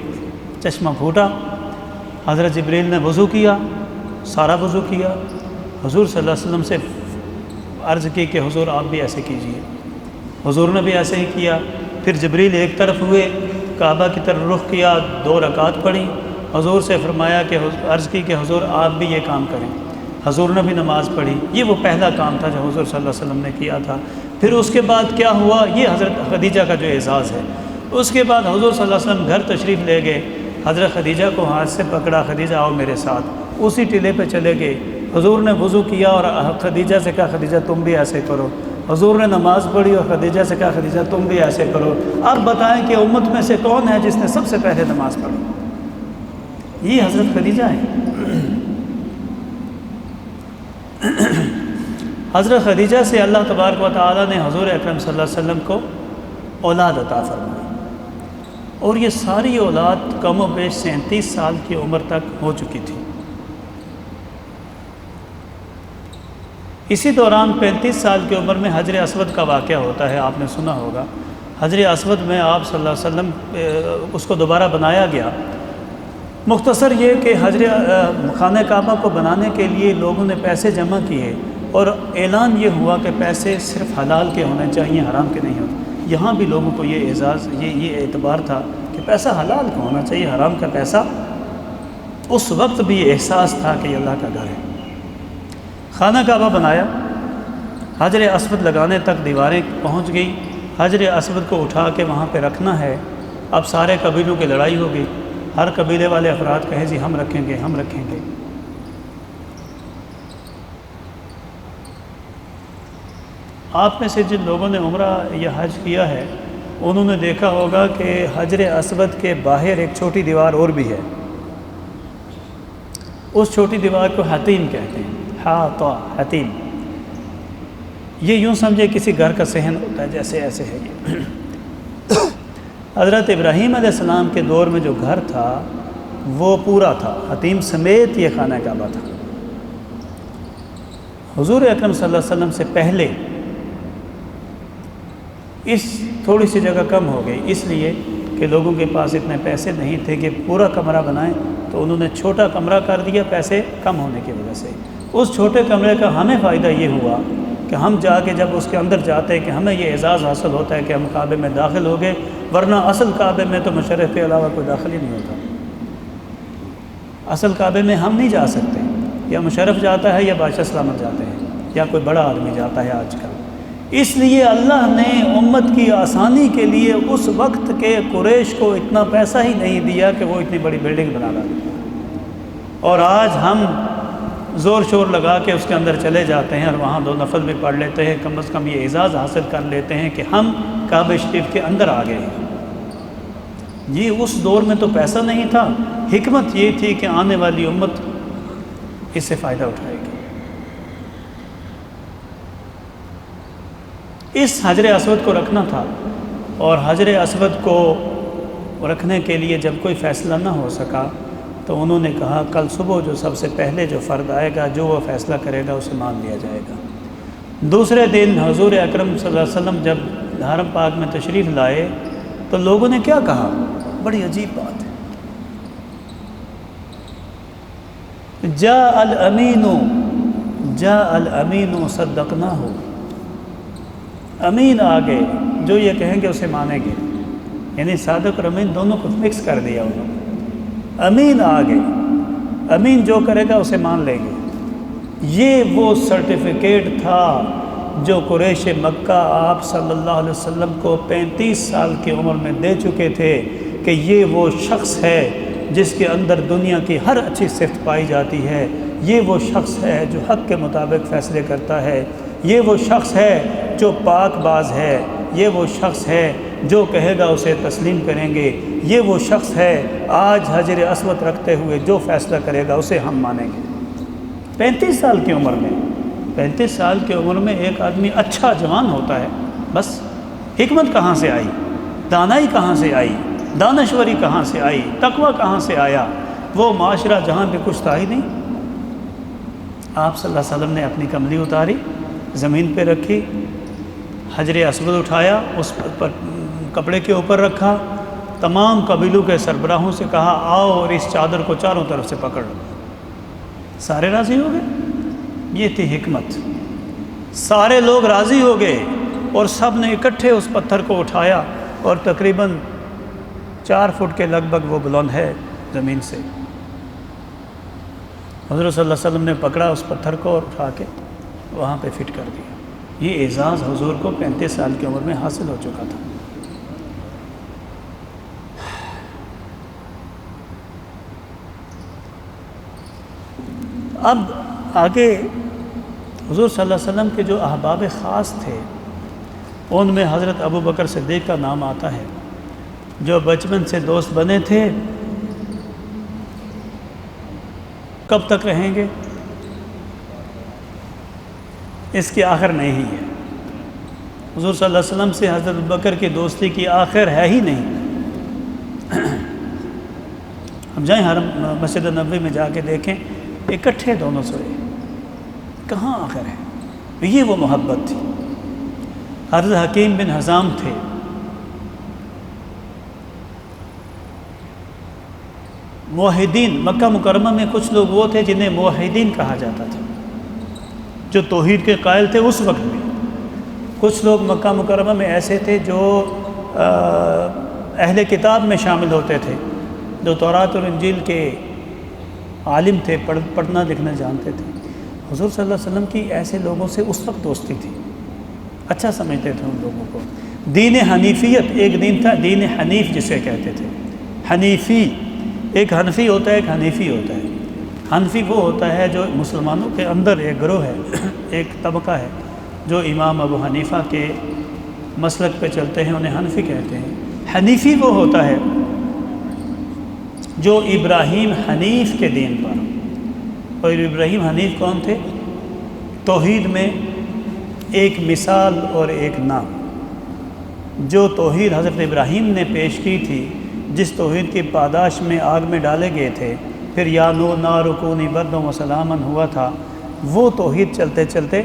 S1: چشمہ پھوٹا، حضرت جبریل نے وضو کیا، سارا وضو کیا، حضور صلی اللہ علیہ وسلم سے عرض کی کہ حضور آپ بھی ایسے کیجئے، حضور نے بھی ایسے ہی کیا۔ پھر جبریل ایک طرف ہوئے، کعبہ کی طرف رخ کیا، 2 رکعت پڑھی، حضور سے فرمایا کہ عرض کی کہ حضور آپ بھی یہ کام کریں، حضور نے بھی نماز پڑھی۔ یہ وہ پہلا کام تھا جو حضور صلی اللہ علیہ وسلم نے کیا تھا۔ پھر اس کے بعد کیا ہوا، یہ حضرت خدیجہ کا جو اعزاز ہے۔ اس کے بعد حضور صلی اللہ علیہ وسلم گھر تشریف لے گئے، حضرت خدیجہ کو ہاتھ سے پکڑا، خدیجہ آؤ میرے ساتھ، اسی ٹیلے پہ چلے گئے، حضور نے وضو کیا اور خدیجہ سے کہا خدیجہ تم بھی ایسے کرو، حضور نے نماز پڑھی اور خدیجہ سے کہا خدیجہ تم بھی ایسے کرو۔ اب بتائیں کہ امت میں سے کون ہے جس نے سب سے پہلے نماز پڑھی؟ یہ حضرت خدیجہ ہیں۔ حضرت خدیجہ سے اللہ تبارک و تعالیٰ نے حضور اکرم صلی اللہ علیہ وسلم کو اولاد عطا فرمائی، اور یہ ساری اولاد کم و بیش 37 سال کی عمر تک ہو چکی تھی۔ اسی دوران 35 سال کی عمر میں حجر اسود کا واقعہ ہوتا ہے، آپ نے سنا ہوگا۔ حجر اسود میں آپ صلی اللہ علیہ وسلم اس کو دوبارہ بنایا گیا۔ مختصر یہ کہ خانہ کعبہ کو بنانے کے لیے لوگوں نے پیسے جمع کیے، اور اعلان یہ ہوا کہ پیسے صرف حلال کے ہونے چاہیے، حرام کے نہیں ہوتے۔ یہاں بھی لوگوں کو یہ اعزاز، یہ اعتبار تھا کہ پیسہ حلال کا ہونا چاہیے، حرام کا پیسہ۔ اس وقت بھی یہ احساس تھا کہ یہ اللہ کا گھر ہے۔ خانہ کعبہ بنایا، حجر اسود لگانے تک دیواریں پہنچ گئی، حجر اسود کو اٹھا کے وہاں پہ رکھنا ہے۔ اب سارے قبیلوں کی لڑائی ہو گئی، ہر قبیلے والے افراد کہیں جی ہم رکھیں گے، ہم رکھیں گے۔ آپ میں سے جن لوگوں نے عمرہ یا حج کیا ہے انہوں نے دیکھا ہوگا کہ حجر اسود کے باہر ایک چھوٹی دیوار اور بھی ہے، اس چھوٹی دیوار کو حتیم کہتے ہیں، حتیم۔ یہ یوں سمجھے کسی گھر کا صحن ہوتا ہے، جیسے ایسے ہے یہ۔ حضرت ابراہیم علیہ السلام کے دور میں جو گھر تھا وہ پورا تھا، حتیم سمیت یہ خانہ کعبہ تھا۔ حضور اکرم صلی اللہ علیہ وسلم سے پہلے اس تھوڑی سی جگہ کم ہو گئی، اس لیے کہ لوگوں کے پاس اتنے پیسے نہیں تھے کہ پورا کمرہ بنائیں، تو انہوں نے چھوٹا کمرہ کر دیا پیسے کم ہونے کی وجہ سے۔ اس چھوٹے کمرے کا ہمیں فائدہ یہ ہوا کہ ہم جا کے جب اس کے اندر جاتے ہیں کہ ہمیں یہ اعزاز حاصل ہوتا ہے کہ ہم کعبے میں داخل ہو گئے، ورنہ اصل کعبے میں تو مشرف کے علاوہ کوئی داخل ہی نہیں ہوتا۔ اصل کعبے میں ہم نہیں جا سکتے، یا مشرف جاتا ہے یا بادشاہ سلامت جاتے ہیں یا کوئی بڑا آدمی جاتا ہے آج کل۔ اس لیے اللہ نے امت کی آسانی کے لیے اس وقت کے قریش کو اتنا پیسہ ہی نہیں دیا کہ وہ اتنی بڑی بلڈنگ بنا ڈالے، اور آج ہم زور شور لگا کے اس کے اندر چلے جاتے ہیں اور وہاں 2 نفل بھی پڑھ لیتے ہیں، کم از کم یہ اعزاز حاصل کر لیتے ہیں کہ ہم کعبہ شریف کے اندر آ گئے ہیں۔ یہ اس دور میں تو پیسہ نہیں تھا، حکمت یہ تھی کہ آنے والی امت اس سے فائدہ اٹھائے گی۔ اس حجر اسود کو رکھنا تھا، اور حجر اسود کو رکھنے کے لیے جب کوئی فیصلہ نہ ہو سکا تو انہوں نے کہا کل صبح جو سب سے پہلے جو فرد آئے گا، جو وہ فیصلہ کرے گا اسے مان لیا جائے گا۔ دوسرے دن حضور اکرم صلی اللہ علیہ وسلم جب حرم پاک میں تشریف لائے تو لوگوں نے کیا کہا؟ بڑی عجیب بات ہے، جاء الامین صدقناہ، امین آ گئے، جو یہ کہیں گے اسے مانیں گے، یعنی صادق اور امین دونوں کو مکس کر دیا انہوں نے۔ امین آ گئے، امین جو کرے گا اسے مان لیں گے۔ یہ وہ سرٹیفکیٹ تھا جو قریش مکہ آپ صلی اللہ علیہ وسلم کو 35 سال کی عمر میں دے چکے تھے کہ یہ وہ شخص ہے جس کے اندر دنیا کی ہر اچھی صفت پائی جاتی ہے، یہ وہ شخص ہے جو حق کے مطابق فیصلے کرتا ہے، یہ وہ شخص ہے جو پاک باز ہے، یہ وہ شخص ہے جو کہے گا اسے تسلیم کریں گے، یہ وہ شخص ہے آج حجر اسود رکھتے ہوئے جو فیصلہ کرے گا اسے ہم مانیں گے۔ 35 سال کی عمر میں، 35 سال کی عمر میں ایک آدمی اچھا جوان ہوتا ہے، بس حکمت کہاں سے آئی، دانائی کہاں سے آئی، دانشوری کہاں سے آئی، تقوی کہاں سے آیا؟ وہ معاشرہ جہاں پہ کچھ تھا ہی نہیں۔ آپ صلی اللہ علیہ وسلم نے اپنی کملی اتاری، زمین پہ رکھی، حجر اسود اٹھایا، اس پر کپڑے کے اوپر رکھا، تمام قبیلوں کے سربراہوں سے کہا آؤ اور اس چادر کو چاروں طرف سے پکڑ لو۔ سارے راضی ہو گئے، یہ تھی حکمت۔ سارے لوگ راضی ہو گئے اور سب نے اکٹھے اس پتھر کو اٹھایا، اور تقریباً 4 فٹ کے لگ بھگ وہ بلند ہے زمین سے۔ حضرت صلی اللہ علیہ وسلم نے پکڑا اس پتھر کو اور اٹھا کے وہاں پہ فٹ کر دیا۔ یہ اعزاز حضور کو 35 سال کی عمر میں حاصل ہو چکا تھا۔ اب آگے حضور صلی اللہ علیہ وسلم کے جو احباب خاص تھے ان میں حضرت ابو بکر صدیق کا نام آتا ہے، جو بچپن سے دوست بنے تھے۔ کب تک رہیں گے اس کی آخر نہیں ہے۔ حضور صلی اللہ علیہ وسلم سے حضرت ابو بکر کی دوستی کی آخر ہے ہی نہیں۔ اب جائیں حرم مسجد نبوی میں جا کے دیکھیں، اکٹھے دونوں سوئے، کہاں آخر ہے؟ یہ وہ محبت تھی۔ حضرت حکیم بن حزام تھے، موحدین۔ مکہ مکرمہ میں کچھ لوگ وہ تھے جنہیں موحدین کہا جاتا تھا، جو توحید کے قائل تھے اس وقت میں۔ کچھ لوگ مکہ مکرمہ میں ایسے تھے جو اہل کتاب میں شامل ہوتے تھے، جو تورات اور انجیل کے عالم تھے، پڑھنا لکھنا جانتے تھے۔ حضور صلی اللہ علیہ وسلم کی ایسے لوگوں سے اس وقت دوستی تھی، اچھا سمجھتے تھے ان لوگوں کو۔ دین حنیفیت ایک دین تھا، دین حنیف جسے کہتے تھے۔ حنیفی، ایک حنفی ہوتا ہے، ایک حنیفی ہوتا ہے۔ حنفی وہ ہوتا ہے جو مسلمانوں کے اندر ایک گروہ ہے، ایک طبقہ ہے جو امام ابو حنیفہ کے مسلک پہ چلتے ہیں، انہیں حنفی کہتے ہیں۔ حنیفی وہ ہوتا ہے جو ابراہیم حنیف کے دین پر، اور ابراہیم حنیف کون تھے؟ توحید میں ایک مثال اور ایک نام۔ جو توحید حضرت ابراہیم نے پیش کی تھی، جس توحید کی پاداش میں آگ میں ڈالے گئے تھے، پھر یا نار کونی بردم و سلامن ہوا تھا، وہ توحید چلتے چلتے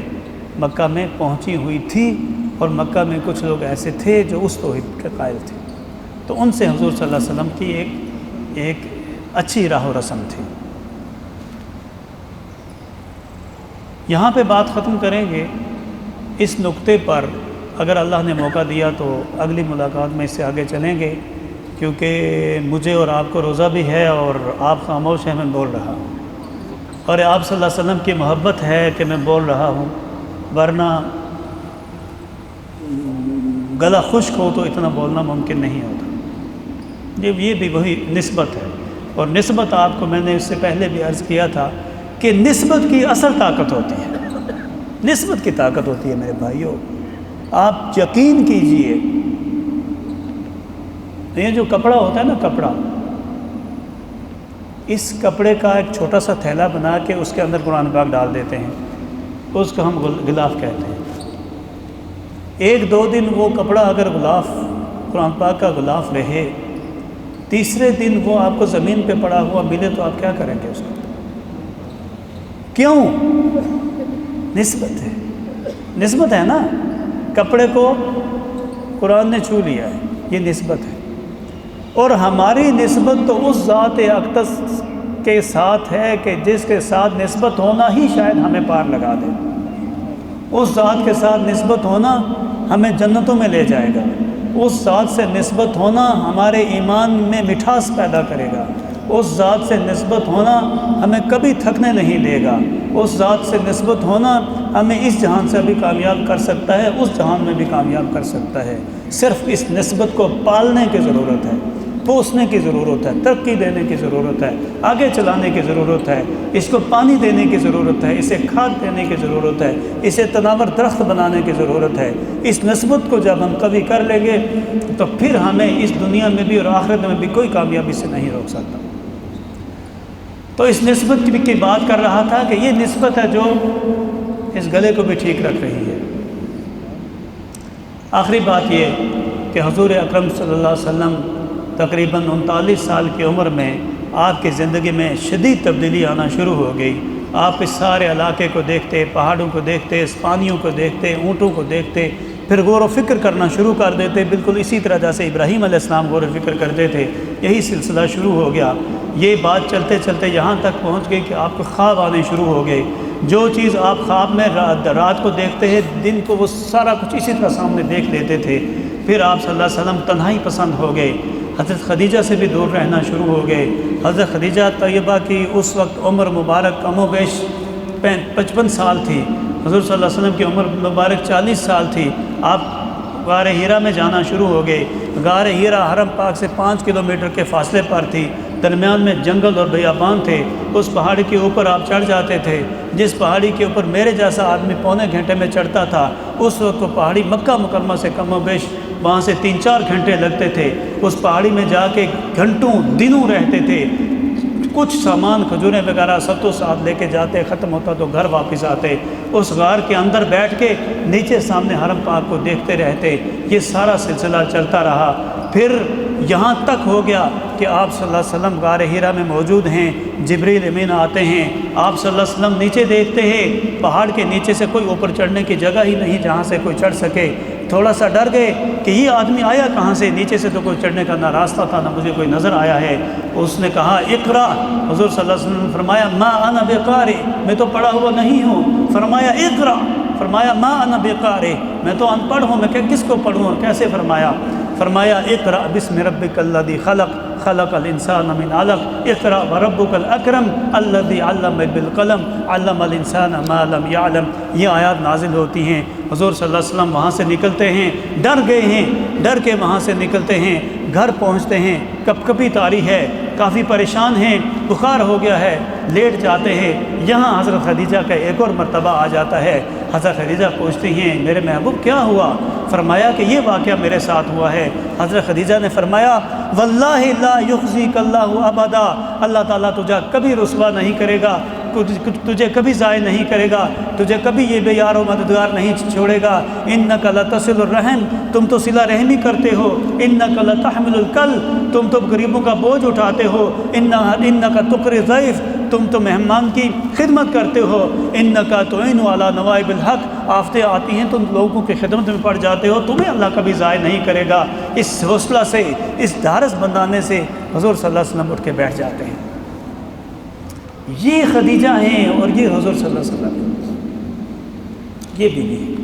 S1: مکہ میں پہنچی ہوئی تھی، اور مکہ میں کچھ لوگ ایسے تھے جو اس توحید کے قائل تھے، تو ان سے حضور صلی اللہ علیہ وسلم کی ایک اچھی راہ و رسم تھی۔ یہاں پہ بات ختم کریں گے اس نقطے پر اگر اللہ نے موقع دیا تو اگلی ملاقات میں اس سے آگے چلیں گے، کیونکہ مجھے اور آپ کو روزہ بھی ہے اور آپ خاموش ہیں، میں بول رہا ہوں، اور آپ صلی اللہ علیہ وسلم کی محبت ہے کہ میں بول رہا ہوں، ورنہ گلا خشک ہو تو اتنا بولنا ممکن نہیں ہوتا۔ یہ بھی وہی نسبت ہے، اور نسبت آپ کو میں نے اس سے پہلے بھی عرض کیا تھا کہ نسبت کی اصل طاقت ہوتی ہے، نسبت کی طاقت ہوتی ہے میرے بھائیوں۔ آپ یقین کیجئے، یہ جو کپڑا ہوتا ہے نا، کپڑا، اس کپڑے کا ایک چھوٹا سا تھیلا بنا کے اس کے اندر قرآن پاک ڈال دیتے ہیں، اس کو ہم غلاف کہتے ہیں۔ ایک دو دن وہ کپڑا اگر غلاف، قرآن پاک کا غلاف رہے، تیسرے دن وہ آپ کو زمین پہ پڑا ہوا ملے تو آپ کیا کریں گے اس کو؟ کیوں؟ نسبت ہے، نسبت ہے نا۔ کپڑے کو قرآن نے چھو لیا ہے، یہ نسبت ہے، اور ہماری نسبت تو اس ذات اقدس کے ساتھ ہے کہ جس کے ساتھ نسبت ہونا ہی شاید ہمیں پار لگا دے۔ اس ذات کے ساتھ نسبت ہونا ہمیں جنتوں میں لے جائے گا، اس ذات سے نسبت ہونا ہمارے ایمان میں مٹھاس پیدا کرے گا، اس ذات سے نسبت ہونا ہمیں کبھی تھکنے نہیں دے گا، اس ذات سے نسبت ہونا ہمیں اس جہان سے بھی کامیاب کر سکتا ہے، اس جہان میں بھی کامیاب کر سکتا ہے۔ صرف اس نسبت کو پالنے کی ضرورت ہے، پوسنے کی ضرورت ہے، ترقی دینے کی ضرورت ہے، آگے چلانے کی ضرورت ہے، اس کو پانی دینے کی ضرورت ہے، اسے کھاد دینے کی ضرورت ہے، اسے تناور درخت بنانے کی ضرورت ہے۔ اس نسبت کو جب ہم قوی کر لیں گے تو پھر ہمیں اس دنیا میں بھی اور آخرت میں بھی کوئی کامیابی سے نہیں روک سکتا۔ تو اس نسبت کی بات کر رہا تھا کہ یہ نسبت ہے جو اس گلے کو بھی ٹھیک رکھ رہی ہے۔ آخری بات یہ کہ حضور اکرم صلی اللہ علیہ وسلم تقریباً 39 سال کی عمر میں آپ کی زندگی میں شدید تبدیلی آنا شروع ہو گئی۔ آپ اس سارے علاقے کو دیکھتے، پہاڑوں کو دیکھتے، اس پانیوں کو دیکھتے، اونٹوں کو دیکھتے، پھر غور و فکر کرنا شروع کر دیتے، بالکل اسی طرح جیسے ابراہیم علیہ السلام غور و فکر کرتے تھے۔ یہی سلسلہ شروع ہو گیا۔ یہ بات چلتے چلتے یہاں تک پہنچ گئی کہ آپ کو خواب آنے شروع ہو گئے۔ جو چیز آپ خواب میں رات کو دیکھتے ہیں، دن کو وہ سارا کچھ اسی طرح سامنے دیکھ لیتے تھے۔ پھر آپ صلی اللہ علیہ وسلم تنہائی پسند ہو گئے، حضرت خدیجہ سے بھی دور رہنا شروع ہو گئے۔ حضرت خدیجہ طیبہ کی اس وقت عمر مبارک کم و بیش 55 سال تھی، حضور صلی اللہ علیہ وسلم کی عمر مبارک 40 سال تھی۔ آپ غار ہیرا میں جانا شروع ہو گئے۔ غار ہیرا حرم پاک سے 5 کلومیٹر کے فاصلے پر تھی، درمیان میں جنگل اور بیابان تھے۔ اس پہاڑی کے اوپر آپ چڑھ جاتے تھے، جس پہاڑی کے اوپر میرے جیسا آدمی پونے گھنٹے میں چڑھتا تھا، اس وقت وہ پہاڑی مکہ مکرمہ سے کم و بیش وہاں سے 3-4 گھنٹے لگتے تھے۔ اس پہاڑی میں جا کے گھنٹوں دنوں رہتے تھے۔ کچھ سامان کھجوریں وغیرہ ستو ساتھ لے کے جاتے، ختم ہوتا تو گھر واپس آتے۔ اس غار کے اندر بیٹھ کے نیچے سامنے حرم پاک کو دیکھتے رہتے۔ یہ سارا سلسلہ چلتا رہا۔ پھر یہاں تک ہو گیا کہ آپ صلی اللہ علیہ وسلم غار ہیرا میں موجود ہیں، جبریل امین آتے ہیں، آپ صلی اللہ علیہ وسلم نیچے دیکھتے ہیں، پہاڑ کے نیچے سے کوئی اوپر چڑھنے کی جگہ ہی نہیں جہاں سے کوئی چڑھ سکے۔ تھوڑا سا ڈر گئے کہ یہ آدمی آیا کہاں سے، نیچے سے تو کوئی چڑھنے کا نہ راستہ تھا نہ مجھے کوئی نظر آیا ہے۔ اس نے کہا اقرا، حضور صلی اللہ علیہ وسلم نے فرمایا ما انا بقارئ، میں تو پڑھا ہوا نہیں ہوں۔ فرمایا اقرا، فرمایا ما انا بقارئ، میں تو ان پڑھ ہوں، میں کس کو پڑھوں اور کیسے؟ فرمایا اقرا بسم ربک الذی خلق خلق الانسان من علق اقرا وربک الاکرم الذی علم بالقلم علم الانسان ما لم یعلم۔ یہ آیات نازل ہوتی ہیں۔ حضور صلی اللہ علیہ وسلم وہاں سے نکلتے ہیں، ڈر گئے ہیں، ڈر کے وہاں سے نکلتے ہیں، گھر پہنچتے ہیں، کپ کپی طاری ہے، کافی پریشان ہیں، بخار ہو گیا ہے، لیٹ جاتے ہیں۔ یہاں حضرت خدیجہ کا ایک اور مرتبہ آ جاتا ہے۔ حضرت خدیجہ پوچھتی ہیں میرے محبوب کیا ہوا؟ فرمایا کہ یہ واقعہ میرے ساتھ ہوا ہے۔ حضرت خدیجہ نے فرمایا واللہ لا یخزیک اللہ ابدا، اللہ تعالیٰ تجھے کبھی رسوا نہیں کرے گا، تجھے کبھی ضائع نہیں کرے گا، تجھے کبھی یہ بے یار و مددگار نہیں چھوڑے گا۔ انک لتصل الرحم، تم تو صلہ رحمی کرتے ہو۔ انک لتحمل الکل، تم تو غریبوں کا بوجھ اٹھاتے ہو۔ انک تقری الضیف، تم تو مہمان کی خدمت کرتے ہو۔ انک تعین علی نوائب الحق، آفتیں آتی ہیں تم لوگوں کی خدمت میں پڑ جاتے ہو، تمہیں اللہ کبھی ضائع نہیں کرے گا۔ اس حوصلہ سے، اس ڈھارس بندانے سے حضور صلی اللہ علیہ وسلم اٹھ کے بیٹھ جاتے ہیں۔ یہ خدیجہ ہیں اور یہ حضور صلی اللہ علیہ وسلم، یہ بیوی ہے۔